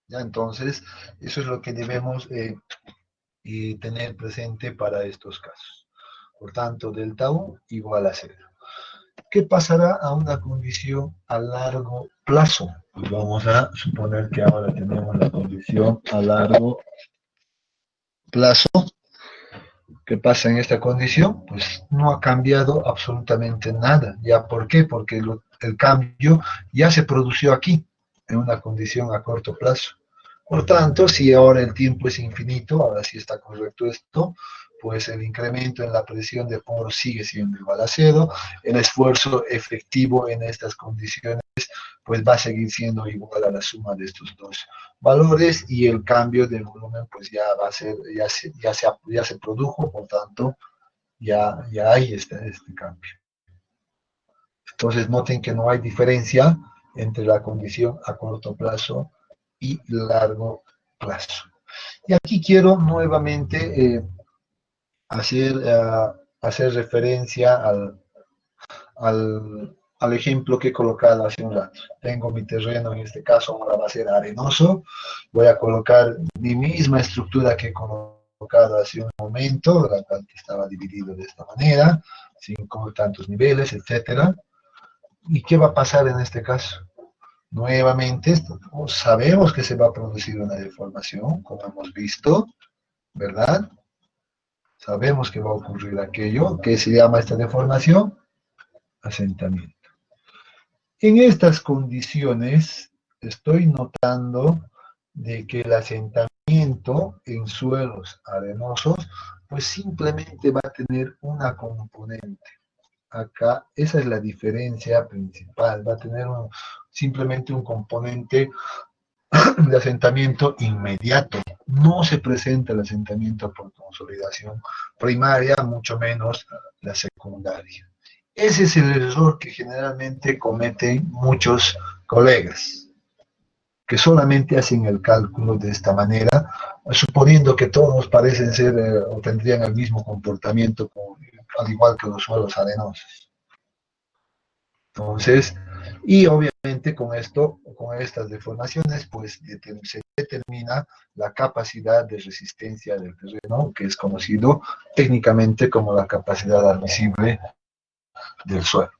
¿Ya? Entonces, eso es lo que debemos tener presente para estos casos. Por tanto, delta U igual a 0. ¿Qué pasará a una condición a largo plazo? Pues vamos a suponer que ahora tenemos la condición a largo plazo. ¿Qué pasa en esta condición? Pues no ha cambiado absolutamente nada. ¿Ya por qué? Porque el cambio ya se produjo aquí, en una condición a corto plazo. Por tanto, si ahora el tiempo es infinito, ahora sí está correcto esto, pues el incremento en la presión de poros sigue siendo igual a 0, el esfuerzo efectivo en estas condiciones pues va a seguir siendo igual a la suma de estos dos valores y el cambio de volumen pues ya va a ser, ya se produjo, por tanto ya hay este cambio. Entonces noten que no hay diferencia entre la condición a corto plazo y largo plazo. Y aquí quiero nuevamente hacer referencia al ejemplo que he colocado hace un rato. Tengo mi terreno, en este caso ahora va a ser arenoso, voy a colocar mi misma estructura que he colocado hace un momento, la cual estaba dividido de esta manera, sin tantos niveles, etcétera. ¿Y qué va a pasar en este caso? Nuevamente, sabemos que se va a producir una deformación, como hemos visto, ¿verdad? Sabemos que va a ocurrir aquello. ¿Qué se llama esta deformación? Asentamiento. En estas condiciones, estoy notando de que el asentamiento en suelos arenosos, pues simplemente va a tener una componente. Acá, esa es la diferencia principal, va a tener simplemente un componente de asentamiento inmediato. No se presenta el asentamiento por consolidación primaria, mucho menos la secundaria. Ese es el error que generalmente cometen muchos colegas, que solamente hacen el cálculo de esta manera, suponiendo que todos parecen ser o tendrían el mismo comportamiento, al igual que los suelos arenosos. Entonces, y obviamente con esto, con estas deformaciones, pues se determina la capacidad de resistencia del terreno, que es conocido técnicamente como la capacidad admisible del suelo,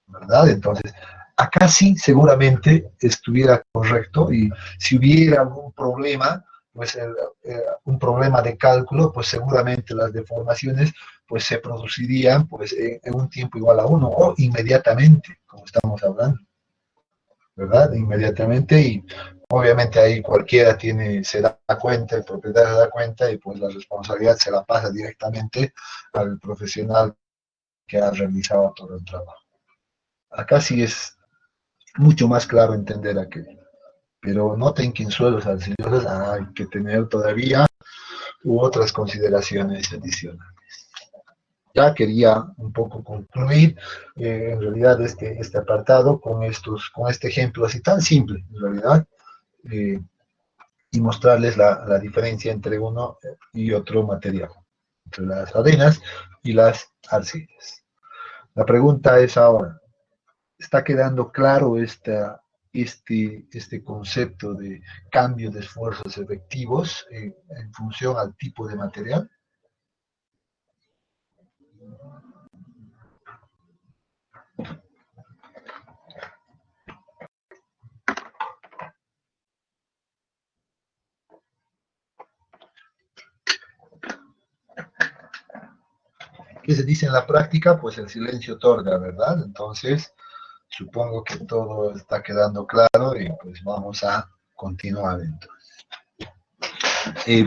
¿verdad? Entonces, acá sí seguramente estuviera correcto, y si hubiera algún problema, pues un problema de cálculo, pues seguramente las deformaciones pues se producirían pues en un tiempo igual a 1 o inmediatamente, como estamos hablando, ¿verdad? Inmediatamente, y obviamente ahí cualquiera se da cuenta, el propietario se da cuenta, y pues la responsabilidad se la pasa directamente al profesional que ha realizado todo el trabajo. Acá sí es mucho más claro entender aquello. Pero noten que en suelos arcillosos hay que tener todavía otras consideraciones adicionales. Ya quería un poco concluir en realidad este apartado con este ejemplo así tan simple, en realidad, y mostrarles la diferencia entre uno y otro material, entre las arenas y las arcillas. La pregunta es ahora, ¿está quedando claro este concepto de cambio de esfuerzos efectivos en función al tipo de material? ¿Qué se dice en la práctica? Pues el silencio otorga, ¿verdad? Entonces, supongo que todo está quedando claro y pues vamos a continuar entonces.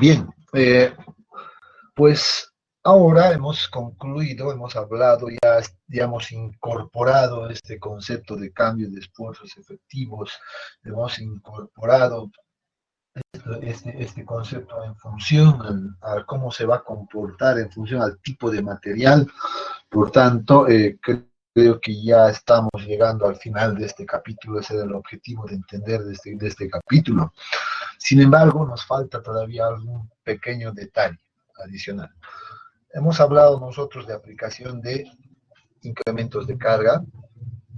Bien, pues ahora hemos concluido, hemos hablado, ya hemos incorporado este concepto de cambio de esfuerzos efectivos, hemos incorporado este concepto en función a cómo se va a comportar, en función al tipo de material. Por tanto, creo que ya estamos llegando al final de este capítulo, ese era el objetivo de entender de este capítulo. Sin embargo, nos falta todavía algún pequeño detalle adicional. Hemos hablado nosotros de aplicación de incrementos de carga,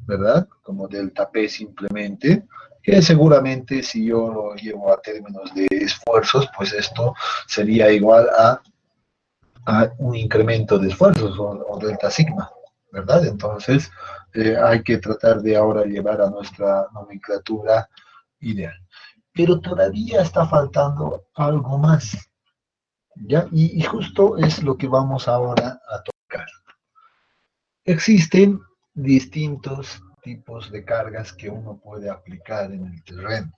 ¿verdad? Como delta P simplemente, que seguramente si yo lo llevo a términos de esfuerzos, pues esto sería igual a un incremento de esfuerzos o delta sigma, ¿verdad? Entonces, hay que tratar de ahora llevar a nuestra nomenclatura ideal. Pero todavía está faltando algo más, ¿ya? Y justo es lo que vamos ahora a tocar. Existen distintos tipos de cargas que uno puede aplicar en el terreno.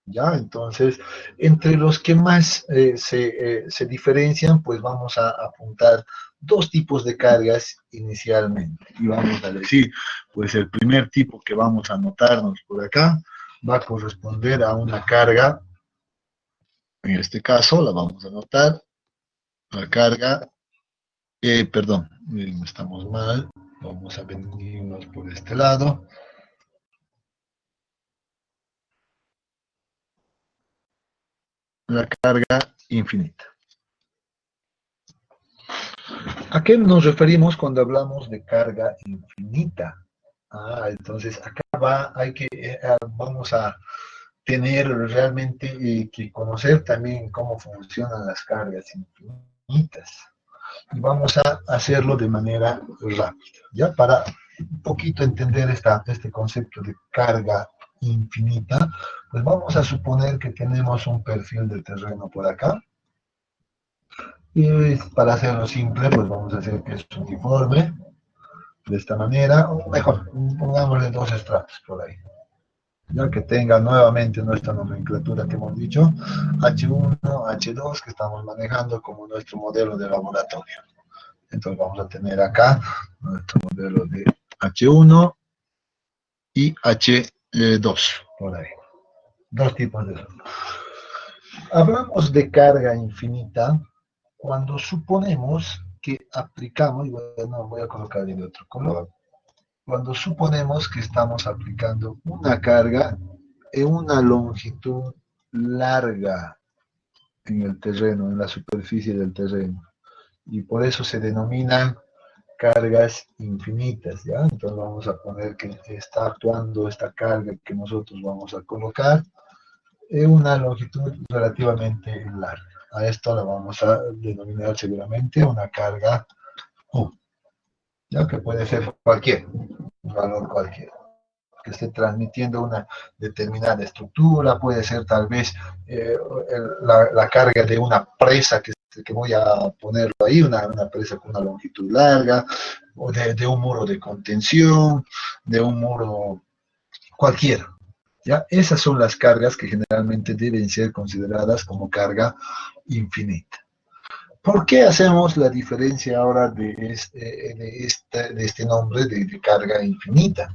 ¿Ya? Entonces, entre los que más se diferencian, pues vamos a apuntar dos tipos de cargas inicialmente. Y vamos a decir, pues el primer tipo que vamos a anotarnos por acá va a corresponder a una carga, en este caso la vamos a anotar, la carga, perdón, estamos mal, vamos a venirnos por este lado. La carga infinita. ¿A qué nos referimos cuando hablamos de carga infinita? Entonces acá vamos a tener realmente que conocer también cómo funcionan las cargas infinitas. Y vamos a hacerlo de manera rápida, ¿ya? Para un poquito entender este concepto de carga infinita, pues vamos a suponer que tenemos un perfil de terreno por acá. Y para hacerlo simple, pues vamos a hacer que es uniforme, de esta manera, o mejor, pongámosle dos estratos por ahí. Ya que tenga nuevamente nuestra nomenclatura que hemos dicho, H1, H2, que estamos manejando como nuestro modelo de laboratorio. Entonces vamos a tener acá nuestro modelo de H1 y H2, por ahí. Dos tipos de eso. Hablamos de carga infinita cuando suponemos que aplicamos, y bueno, voy a colocar de otro color, cuando suponemos que estamos aplicando una carga en una longitud larga en el terreno, en la superficie del terreno, y por eso se denominan cargas infinitas, ¿ya? Entonces vamos a poner que está actuando esta carga que nosotros vamos a colocar en una longitud relativamente larga. A esto la vamos a denominar seguramente una carga U, ya que puede ser cualquier, un valor cualquiera, que esté transmitiendo una determinada estructura, puede ser tal vez la carga de una presa que voy a ponerlo ahí, una presa con una longitud larga, o de un muro de contención, de un muro cualquiera. ¿Ya? Esas son las cargas que generalmente deben ser consideradas como carga infinita. ¿Por qué hacemos la diferencia ahora de este nombre de carga infinita?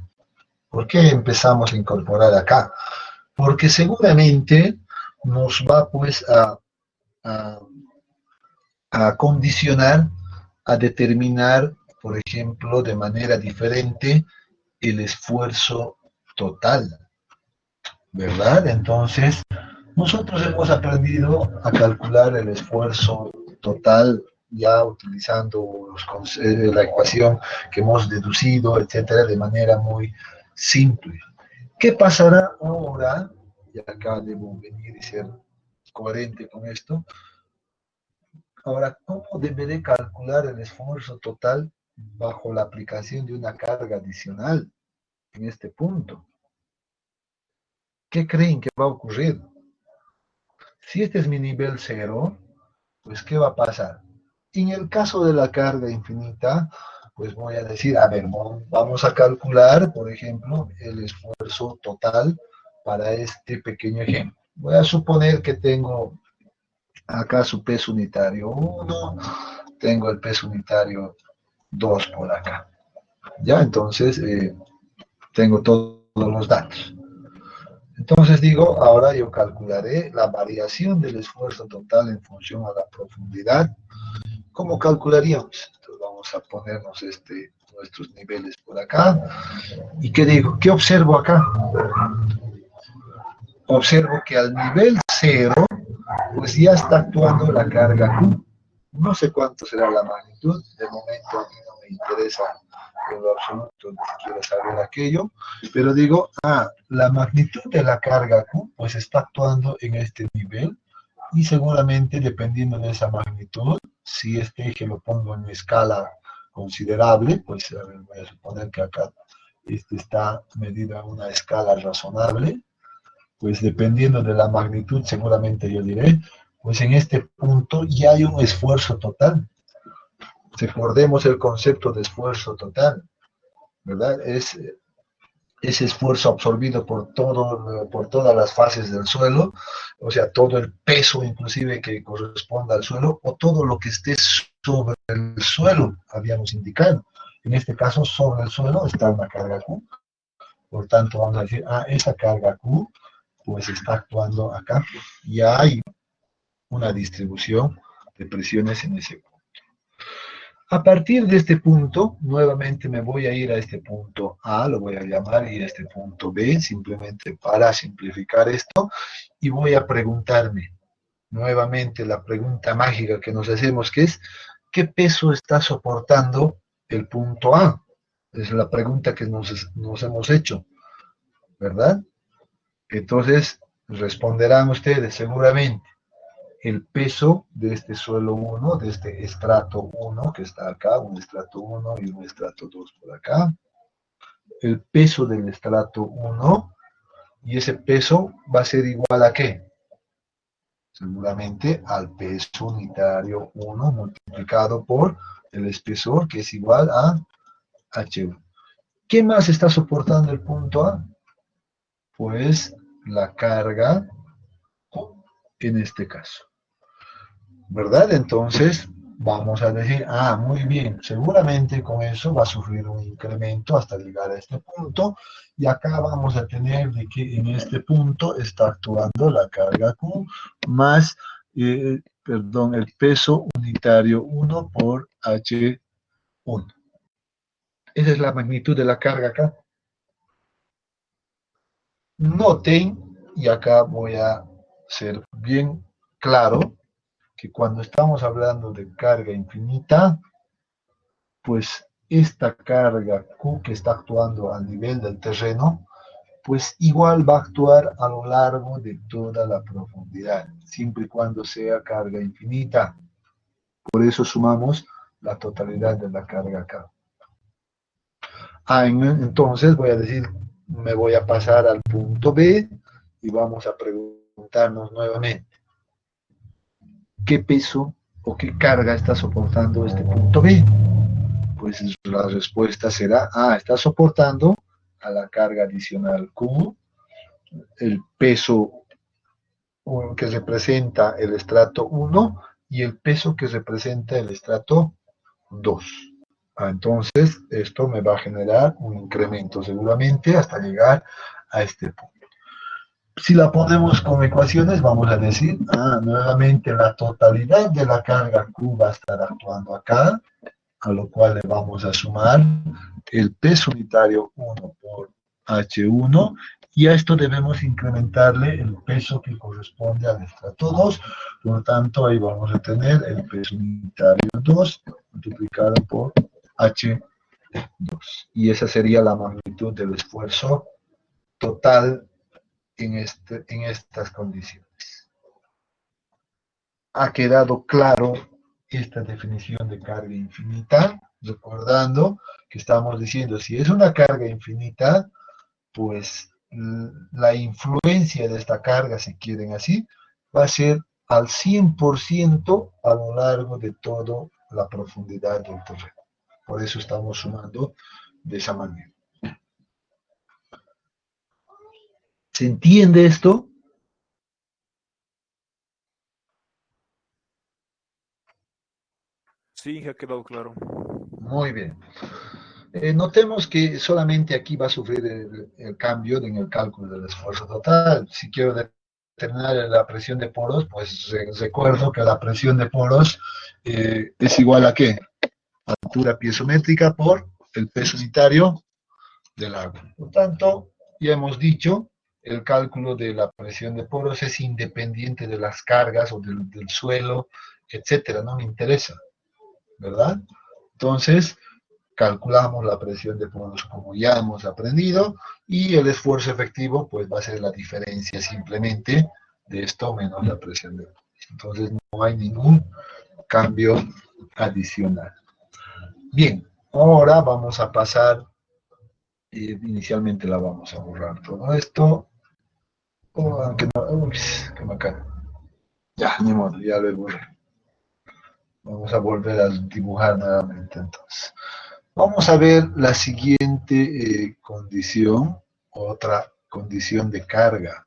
¿Por qué empezamos a incorporar acá? Porque seguramente nos va pues a condicionar, a determinar, por ejemplo, de manera diferente el esfuerzo total, ¿verdad? Entonces, nosotros hemos aprendido a calcular el esfuerzo total ya utilizando la ecuación que hemos deducido, etcétera, de manera muy simple. ¿Qué pasará ahora? Y acá debo venir y ser coherente con esto. Ahora, ¿cómo deberé calcular el esfuerzo total bajo la aplicación de una carga adicional en este punto? ¿Qué creen que va a ocurrir? Si este es mi nivel 0, pues ¿qué va a pasar? En el caso de la carga infinita, pues voy a decir, a ver, vamos a calcular, por ejemplo, el esfuerzo total para este pequeño ejemplo. Voy a suponer que tengo acá su peso unitario 1, tengo el peso unitario 2 por acá. Ya, entonces tengo todos los datos. Entonces digo, ahora yo calcularé la variación del esfuerzo total en función a la profundidad. ¿Cómo calcularíamos? Entonces vamos a ponernos nuestros niveles por acá. ¿Y qué digo? ¿Qué observo acá? Observo que al nivel 0, pues ya está actuando la carga Q. No sé cuánto será la magnitud, de momento a mí no me interesa en lo absoluto, ni siquiera saber aquello, pero digo, la magnitud de la carga Q, pues está actuando en este nivel, y seguramente dependiendo de esa magnitud, si este eje lo pongo en escala considerable, pues a ver, voy a suponer que acá está medido a una escala razonable, pues dependiendo de la magnitud, seguramente yo diré, pues en este punto ya hay un esfuerzo total. Recordemos el concepto de esfuerzo total, ¿verdad? Es ese esfuerzo absorbido por todas las fases del suelo, o sea, todo el peso inclusive que corresponda al suelo, o todo lo que esté sobre el suelo, habíamos indicado. En este caso, sobre el suelo está una carga Q. Por tanto, vamos a decir, esa carga Q, pues está actuando acá. Ya hay una distribución de presiones en ese punto. A partir de este punto, nuevamente me voy a ir a este punto A, lo voy a llamar, y a este punto B, simplemente para simplificar esto, y voy a preguntarme nuevamente la pregunta mágica que nos hacemos, que es, ¿qué peso está soportando el punto A? Es la pregunta que nos hemos hecho, ¿verdad? Entonces, responderán ustedes seguramente el peso de este suelo 1, de este estrato 1 que está acá, un estrato 1 y un estrato 2 por acá, el peso del estrato 1, y ese peso va a ser igual a ¿qué? Seguramente al peso unitario 1 multiplicado por el espesor, que es igual a H1. ¿Qué más está soportando el punto A? Pues la carga en este caso, ¿verdad? Entonces vamos a decir, muy bien, seguramente con eso va a sufrir un incremento hasta llegar a este punto, y acá vamos a tener de que en este punto está actuando la carga Q más, el peso unitario 1 por H1. Esa es la magnitud de la carga acá. Noten, y acá voy a ser bien claro, que cuando estamos hablando de carga infinita, pues esta carga Q que está actuando al nivel del terreno, pues igual va a actuar a lo largo de toda la profundidad, siempre y cuando sea carga infinita. Por eso sumamos la totalidad de la carga acá. Entonces voy a decir, me voy a pasar al punto B y vamos a preguntarnos nuevamente, ¿qué peso o qué carga está soportando este punto B? Pues la respuesta será, está soportando a la carga adicional Q, el peso que representa el estrato 1 y el peso que representa el estrato 2. Entonces, esto me va a generar un incremento seguramente hasta llegar a este punto. Si la ponemos con ecuaciones, vamos a decir, nuevamente la totalidad de la carga Q va a estar actuando acá, a lo cual le vamos a sumar el peso unitario 1 por H1 y a esto debemos incrementarle el peso que corresponde al estrato 2, por lo tanto ahí vamos a tener el peso unitario 2 multiplicado por H2, y esa sería la magnitud del esfuerzo total en estas condiciones. ¿Ha quedado claro esta definición de carga infinita? Recordando que estamos diciendo, si es una carga infinita, pues la influencia de esta carga, si quieren así, va a ser al 100% a lo largo de toda la profundidad del terreno. Por eso estamos sumando de esa manera. ¿Se entiende esto? Sí, ha quedado claro. Muy bien. Notemos que solamente aquí va a sufrir el cambio en el cálculo del esfuerzo total. Si quiero determinar la presión de poros, pues recuerdo que la presión de poros es igual a ¿qué? Altura piezométrica por el peso unitario del agua. Por tanto, ya hemos dicho, el cálculo de la presión de poros es independiente de las cargas o del suelo, etcétera, no me interesa, ¿verdad? Entonces, calculamos la presión de poros como ya hemos aprendido, y el esfuerzo efectivo pues va a ser la diferencia simplemente de esto menos la presión de poros. Entonces no hay ningún cambio adicional. Bien, ahora vamos a pasar, inicialmente la vamos a borrar todo esto, aunque no, uy, que me cae. Ya, ni modo, ya lo borré. Vamos a volver a dibujar nuevamente entonces. Vamos a ver la siguiente condición, otra condición de carga.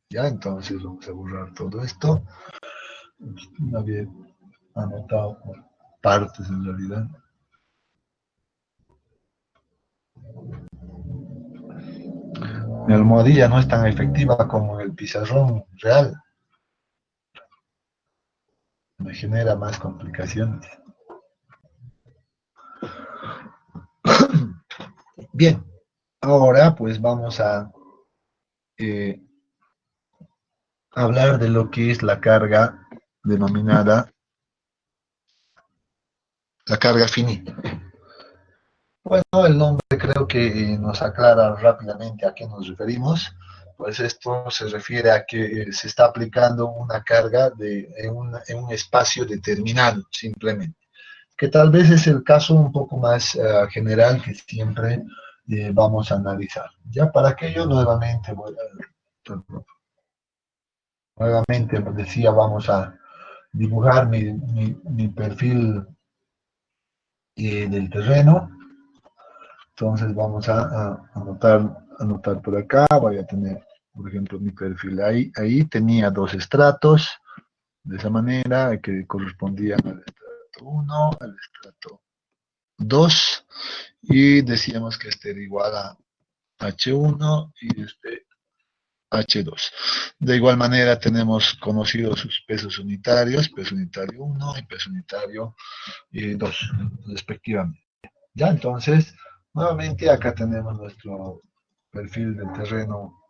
Ya, entonces vamos a borrar todo esto. No había anotado por partes en realidad. Mi almohadilla no es tan efectiva como el pizarrón real. Me genera más complicaciones. Bien, ahora pues vamos a hablar de lo que es la carga denominada la carga finita. Bueno, el nombre creo que nos aclara rápidamente a qué nos referimos. Pues esto se refiere a que se está aplicando una carga en un espacio determinado, simplemente. Que tal vez es el caso un poco más general que siempre vamos a analizar. Ya para aquello nuevamente como decía, vamos a dibujar mi perfil del terreno. Entonces vamos a anotar por acá, voy a tener, por ejemplo, mi perfil ahí tenía dos estratos, de esa manera, que correspondían al estrato 1, al estrato 2, y decíamos que este era igual a H1 y este H2. De igual manera tenemos conocidos sus pesos unitarios, peso unitario 1 y peso unitario 2, respectivamente. Ya, entonces, nuevamente acá tenemos nuestro perfil del terreno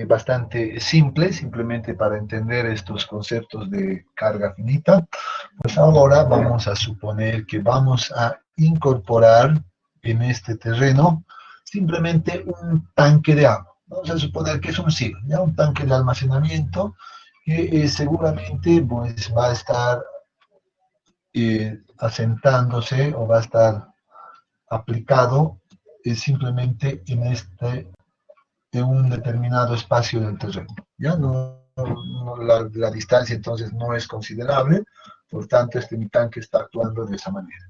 bastante simple, simplemente para entender estos conceptos de carga finita. Pues ahora vamos a suponer que vamos a incorporar en este terreno simplemente un tanque de agua. Vamos a suponer que es un silo, ya un tanque de almacenamiento que seguramente pues, va a estar asentándose o va a estar aplicado simplemente en un determinado espacio del terreno. Ya la distancia entonces no es considerable, por tanto este tanque está actuando de esa manera.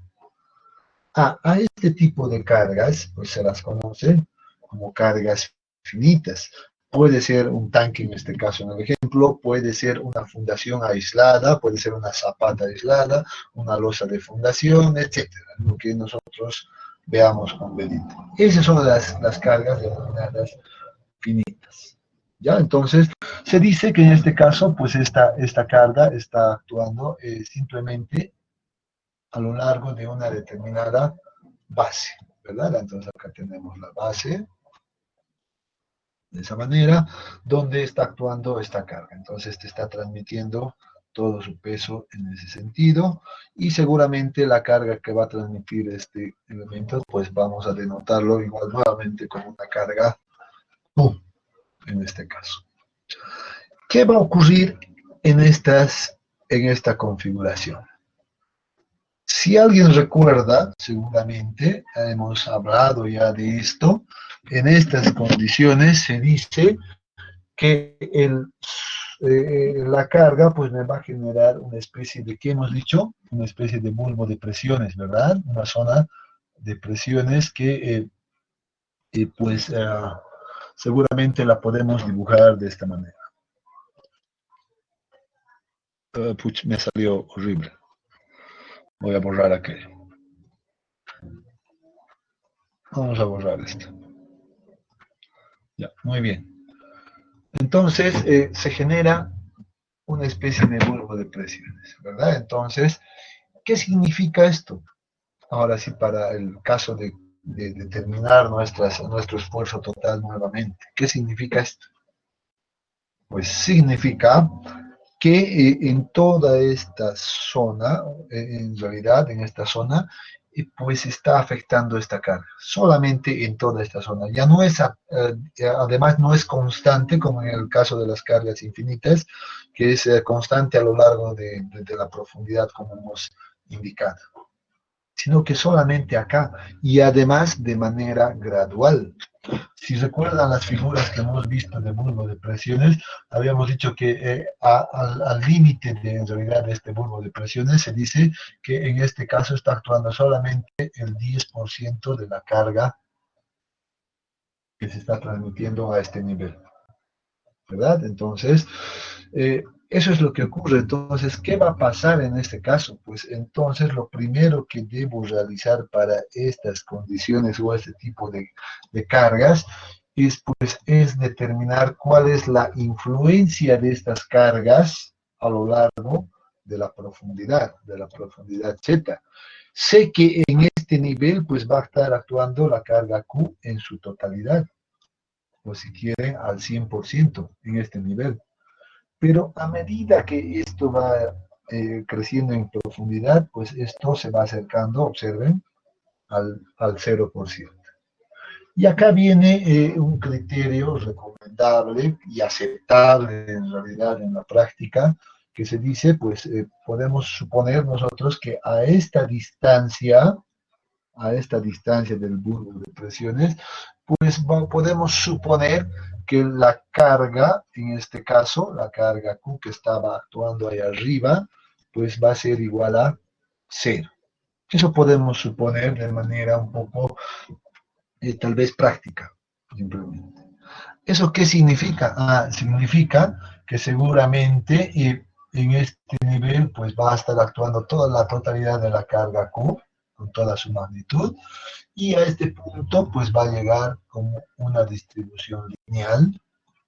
A este tipo de cargas pues se las conoce como cargas finitas. Puede ser un tanque, en este caso en el ejemplo, puede ser una fundación aislada, puede ser una zapata aislada, una losa de fundación, etcétera, lo que nosotros veamos conveniente. Esas son las cargas denominadas finitas. ¿Ya? Entonces, se dice que en este caso, pues esta carga está actuando simplemente a lo largo de una determinada base, ¿verdad? Entonces acá tenemos la base, de esa manera, donde está actuando esta carga. Entonces te está transmitiendo todo su peso en ese sentido, y seguramente la carga que va a transmitir este elemento, pues vamos a denotarlo igual nuevamente como una carga Q, en este caso. ¿Qué va a ocurrir en esta configuración? Si alguien recuerda, seguramente hemos hablado ya de esto, en estas condiciones se dice que la carga pues me va a generar una especie de, ¿qué hemos dicho? Una especie de bulbo de presiones, ¿verdad? Una zona de presiones que pues seguramente la podemos dibujar de esta manera. Puch, me salió horrible. Voy a borrar aquello. Vamos a borrar esto. Ya, muy bien. Entonces, se genera una especie de bulbo de presiones, ¿verdad? Entonces, ¿qué significa esto? Ahora sí, para el caso de determinar nuestro esfuerzo total nuevamente. ¿Qué significa esto? Pues significa que en toda esta zona, en realidad en esta zona, pues está afectando esta carga, solamente en toda esta zona. Ya no es, además no es constante como en el caso de las cargas infinitas, que es constante a lo largo de la profundidad como hemos indicado, sino que solamente acá, y además de manera gradual. Si recuerdan las figuras que hemos visto de bulbo de presiones, habíamos dicho que al límite en realidad de este bulbo de presiones se dice que en este caso está actuando solamente el 10% de la carga que se está transmitiendo a este nivel, ¿verdad? Entonces, eso es lo que ocurre. Entonces, ¿qué va a pasar en este caso? Pues entonces lo primero que debo realizar para estas condiciones o este tipo de cargas es determinar cuál es la influencia de estas cargas a lo largo de la profundidad Z. Sé que en este nivel pues va a estar actuando la carga Q en su totalidad, o si quieren al 100% en este nivel. Pero a medida que esto va creciendo en profundidad, pues esto se va acercando, observen, al 0%. Y acá viene un criterio recomendable y aceptable en realidad en la práctica, que se dice, pues podemos suponer nosotros que a esta distancia del bulbo de presiones, pues podemos suponer que la carga, en este caso, la carga Q que estaba actuando ahí arriba, pues va a ser igual a 0. Eso podemos suponer de manera un poco, tal vez práctica, simplemente. ¿Eso qué significa? Significa que seguramente en este nivel pues va a estar actuando toda la totalidad de la carga Q, con toda su magnitud, y a este punto pues va a llegar como una distribución lineal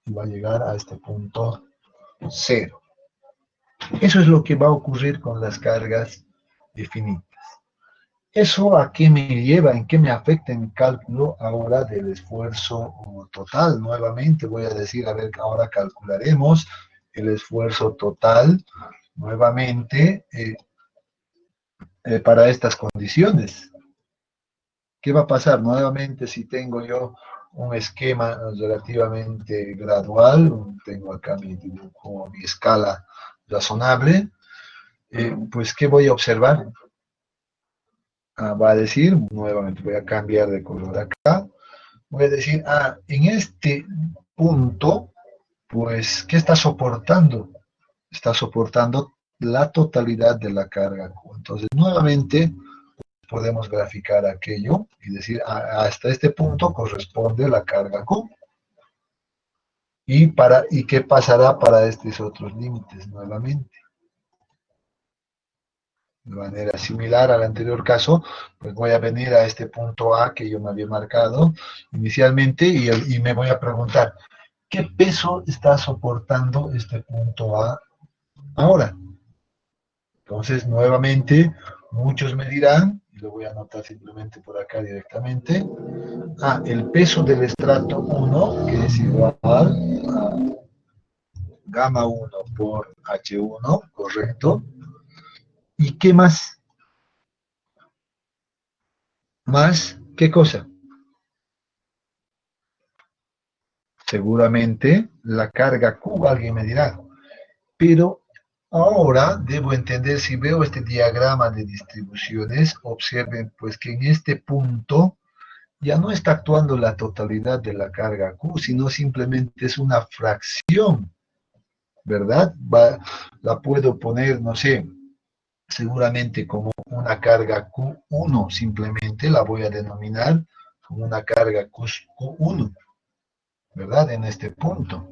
y va a llegar a este punto 0. Eso es lo que va a ocurrir con las cargas definidas. ¿Eso a qué me lleva? ¿En qué me afecta en el cálculo ahora del esfuerzo total? Nuevamente voy a decir, a ver, ahora calcularemos el esfuerzo total nuevamente para estas condiciones. ¿Qué va a pasar? Nuevamente, si tengo yo un esquema relativamente gradual, tengo acá mi dibujo, mi escala razonable, pues ¿qué voy a observar? Va a decir, nuevamente voy a cambiar de color acá, voy a decir, en este punto, pues, ¿qué está soportando? Está soportando la totalidad de la carga Q. Entonces, nuevamente, podemos graficar aquello y decir, hasta este punto corresponde la carga Q. ¿Y qué pasará para estos otros límites nuevamente? De manera similar al anterior caso, pues voy a venir a este punto A que yo me había marcado inicialmente y me voy a preguntar, ¿qué peso está soportando este punto A ahora? Entonces, nuevamente, muchos me dirán, lo voy a anotar simplemente por acá directamente. El peso del estrato 1, que es igual a gamma 1 por H1, correcto. ¿Y qué más? ¿Más qué cosa? Seguramente la carga Q, alguien me dirá. Pero ahora debo entender, si veo este diagrama de distribuciones, observen pues que en este punto ya no está actuando la totalidad de la carga Q, sino simplemente es una fracción, ¿verdad? La puedo poner, no sé, seguramente como una carga Q1, simplemente la voy a denominar como una carga Q1, ¿verdad? En este punto.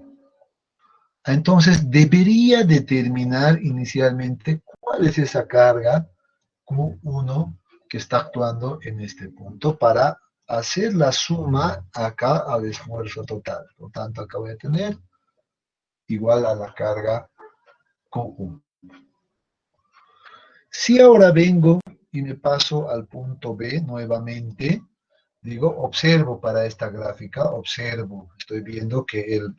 Entonces debería determinar inicialmente cuál es esa carga Q1 que está actuando en este punto para hacer la suma acá al esfuerzo total. Por tanto, acá voy a tener igual a la carga Q1. Si ahora vengo y me paso al punto B nuevamente, digo, observo para esta gráfica, observo, estoy viendo que en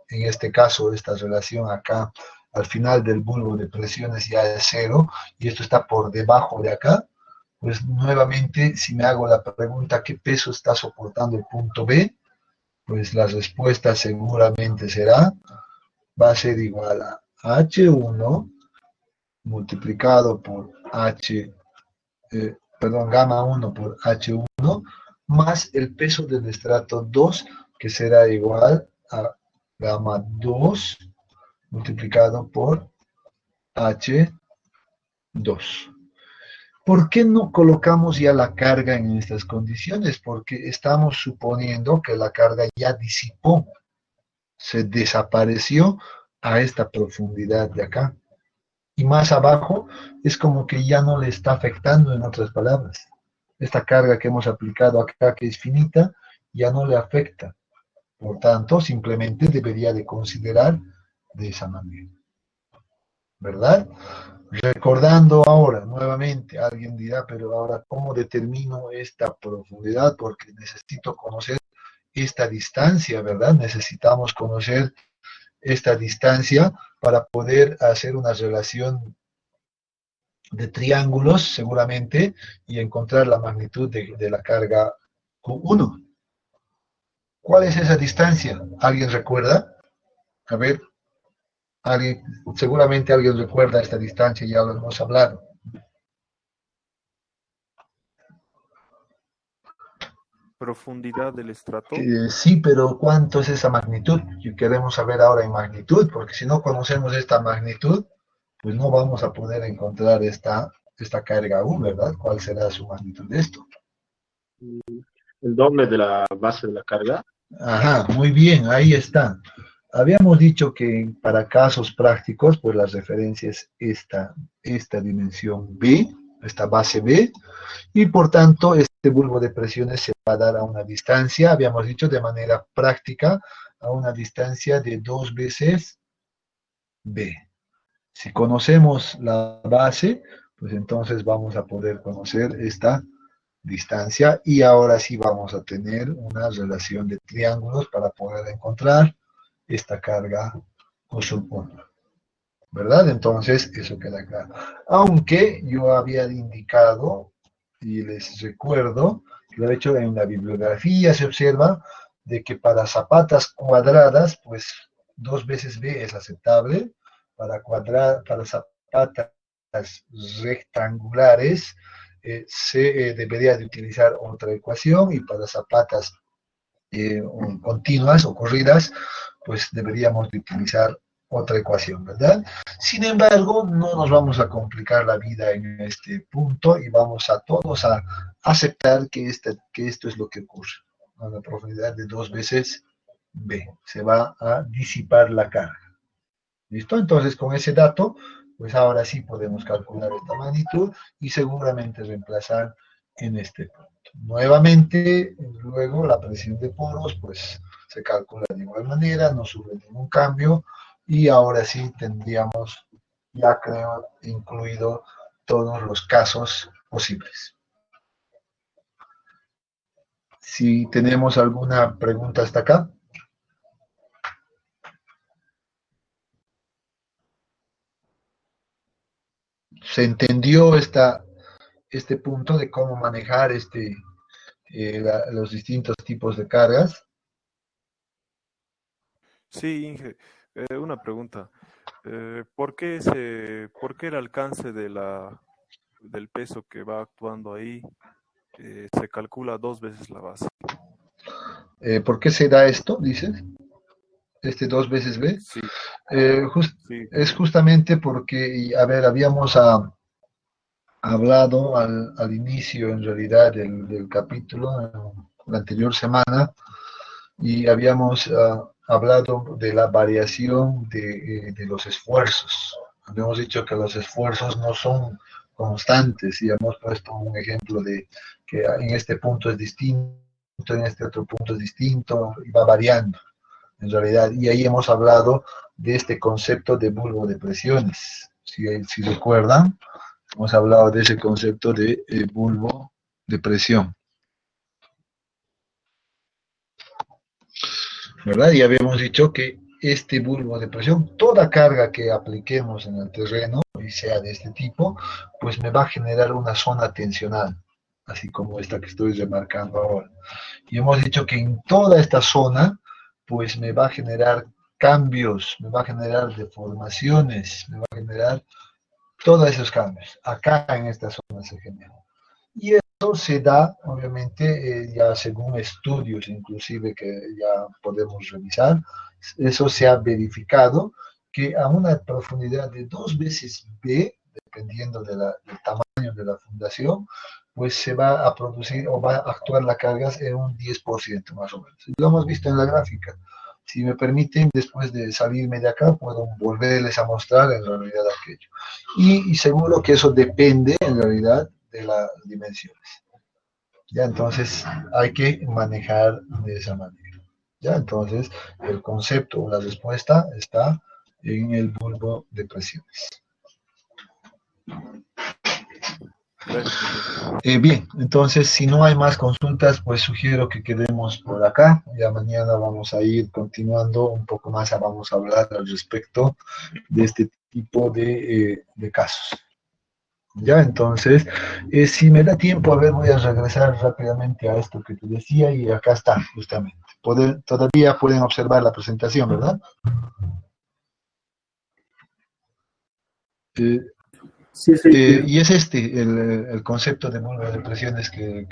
este caso esta relación acá al final del bulbo de presiones ya es 0 y esto está por debajo de acá, pues nuevamente si me hago la pregunta ¿qué peso está soportando el punto B? Pues la respuesta seguramente va a ser igual a H1 multiplicado por gamma 1 por H1 más el peso del estrato 2, que será igual a gamma 2 multiplicado por H2. ¿Por qué no colocamos ya la carga en estas condiciones? Porque estamos suponiendo que la carga ya disipó, se desapareció a esta profundidad de acá. Y más abajo es como que ya no le está afectando, en otras palabras. Esta carga que hemos aplicado acá, que es finita, ya no le afecta. Por tanto, simplemente debería de considerar de esa manera. ¿Verdad? Recordando ahora, nuevamente, alguien dirá, pero ahora, ¿cómo determino esta profundidad? Porque necesito conocer esta distancia, ¿verdad? Necesitamos conocer esta distancia para poder hacer una relación de triángulos, seguramente, y encontrar la magnitud de la carga Q1. ¿Cuál es esa distancia? ¿Alguien recuerda? A ver, seguramente alguien recuerda esta distancia, ya lo hemos hablado. Profundidad del estrato. Sí, pero ¿cuánto es esa magnitud? Queremos saber ahora en magnitud, porque si no conocemos esta magnitud, pues no vamos a poder encontrar esta carga U, ¿verdad? ¿Cuál será su magnitud de esto? El doble de la base de la carga. Ajá, muy bien, ahí está. Habíamos dicho que para casos prácticos, pues la referencia es esta dimensión B, esta base B, y por tanto este bulbo de presiones se va a dar a una distancia, habíamos dicho de manera práctica, a una distancia de 2 veces B. Si conocemos la base, pues entonces vamos a poder conocer esta distancia y ahora sí vamos a tener una relación de triángulos para poder encontrar esta carga Q1, ¿verdad? Entonces eso queda claro. Aunque yo había indicado, y les recuerdo, que lo he hecho en la bibliografía, se observa de que para zapatas cuadradas, pues 2 veces B es aceptable, para zapatas rectangulares, se debería de utilizar otra ecuación, y para zapatas continuas o corridas, pues deberíamos de utilizar otra ecuación, ¿verdad? Sin embargo, no nos vamos a complicar la vida en este punto y vamos a todos a aceptar que esto es lo que ocurre. A la profundidad de 2 veces B se va a disipar la carga. ¿Listo? Entonces, con ese dato, pues ahora sí podemos calcular esta magnitud y seguramente reemplazar en este punto. Nuevamente, luego la presión de poros, pues se calcula de igual manera, no sube ningún cambio y ahora sí tendríamos, ya creo, incluido todos los casos posibles. Si tenemos alguna pregunta hasta acá. ¿Se entendió este punto de cómo manejar los distintos tipos de cargas? Sí, Inge, una pregunta. ¿Por qué el alcance del peso que va actuando ahí se calcula 2 veces la base? ¿Por qué se da esto, dices? Este 2 veces B. Sí, Eh, jus- sí, es justamente porque, a ver, habíamos hablado al inicio, en realidad, del capítulo, la anterior semana, y habíamos hablado de la variación de los esfuerzos. Habíamos dicho que los esfuerzos no son constantes y hemos puesto un ejemplo de que en este punto es distinto, en este otro punto es distinto y va variando en realidad. Y ahí hemos hablado de este concepto de bulbo de presiones. Si recuerdan, hemos hablado de ese concepto de bulbo de presión, ¿verdad? Y habíamos dicho que este bulbo de presión, toda carga que apliquemos en el terreno, y sea de este tipo, pues me va a generar una zona tensional, así como esta que estoy remarcando ahora. Y hemos dicho que en toda esta zona, pues me va a generar cambios, me va a generar deformaciones, me va a generar todos esos cambios. Acá en esta zona se genera. Y eso se da, obviamente, ya según estudios inclusive que ya podemos revisar, eso se ha verificado que a una profundidad de 2 veces B, dependiendo del tamaño de la fundación, pues se va a producir o va a actuar la carga en un 10% más o menos. Lo hemos visto en la gráfica. Si me permiten, después de salirme de acá, puedo volverles a mostrar en realidad aquello. Y seguro que eso depende en realidad de las dimensiones. Ya, entonces hay que manejar de esa manera. Ya, entonces el concepto o la respuesta está en el bulbo de presiones. gracias, Inge. Bien, entonces si no hay más consultas, pues sugiero que quedemos por acá. Ya mañana vamos a ir continuando un poco más, vamos a hablar al respecto de este tipo de casos. Ya, entonces, si me da tiempo, a ver, voy a regresar rápidamente a esto que te decía y acá está, justamente. Todavía pueden observar la presentación, ¿verdad? Eh, Sí, sí, sí. y es el concepto de bulbo de presiones que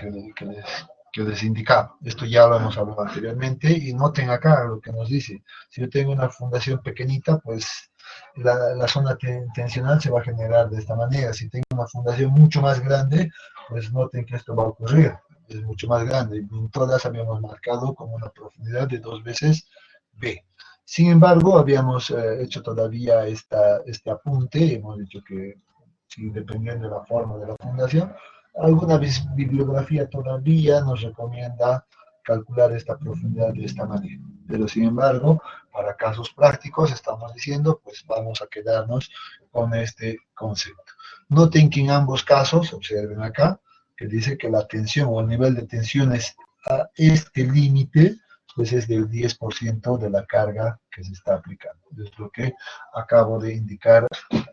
les indicaba. Esto ya lo hemos hablado anteriormente y noten acá lo que nos dice. Si yo tengo una fundación pequeñita, pues la zona tensional se va a generar de esta manera. Si tengo una fundación mucho más grande, pues noten que esto va a ocurrir. Es mucho más grande. En todas habíamos marcado como una profundidad de 2 veces B. Sin embargo, habíamos hecho todavía este apunte, hemos dicho que sí, dependiendo de la forma de la fundación, alguna bibliografía todavía nos recomienda calcular esta profundidad de esta manera. Pero sin embargo, para casos prácticos, estamos diciendo, pues vamos a quedarnos con este concepto. Noten que en ambos casos, observen acá, que dice que la tensión o el nivel de tensión es a este límite, pues es del 10% de la carga que se está aplicando. Es lo que acabo de indicar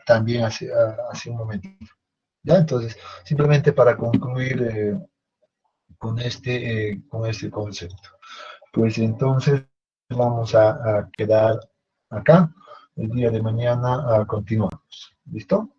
también hace un momento. ¿Ya? Entonces, simplemente para concluir con este concepto. Pues entonces vamos a quedar acá. El día de mañana continuamos. ¿Listo?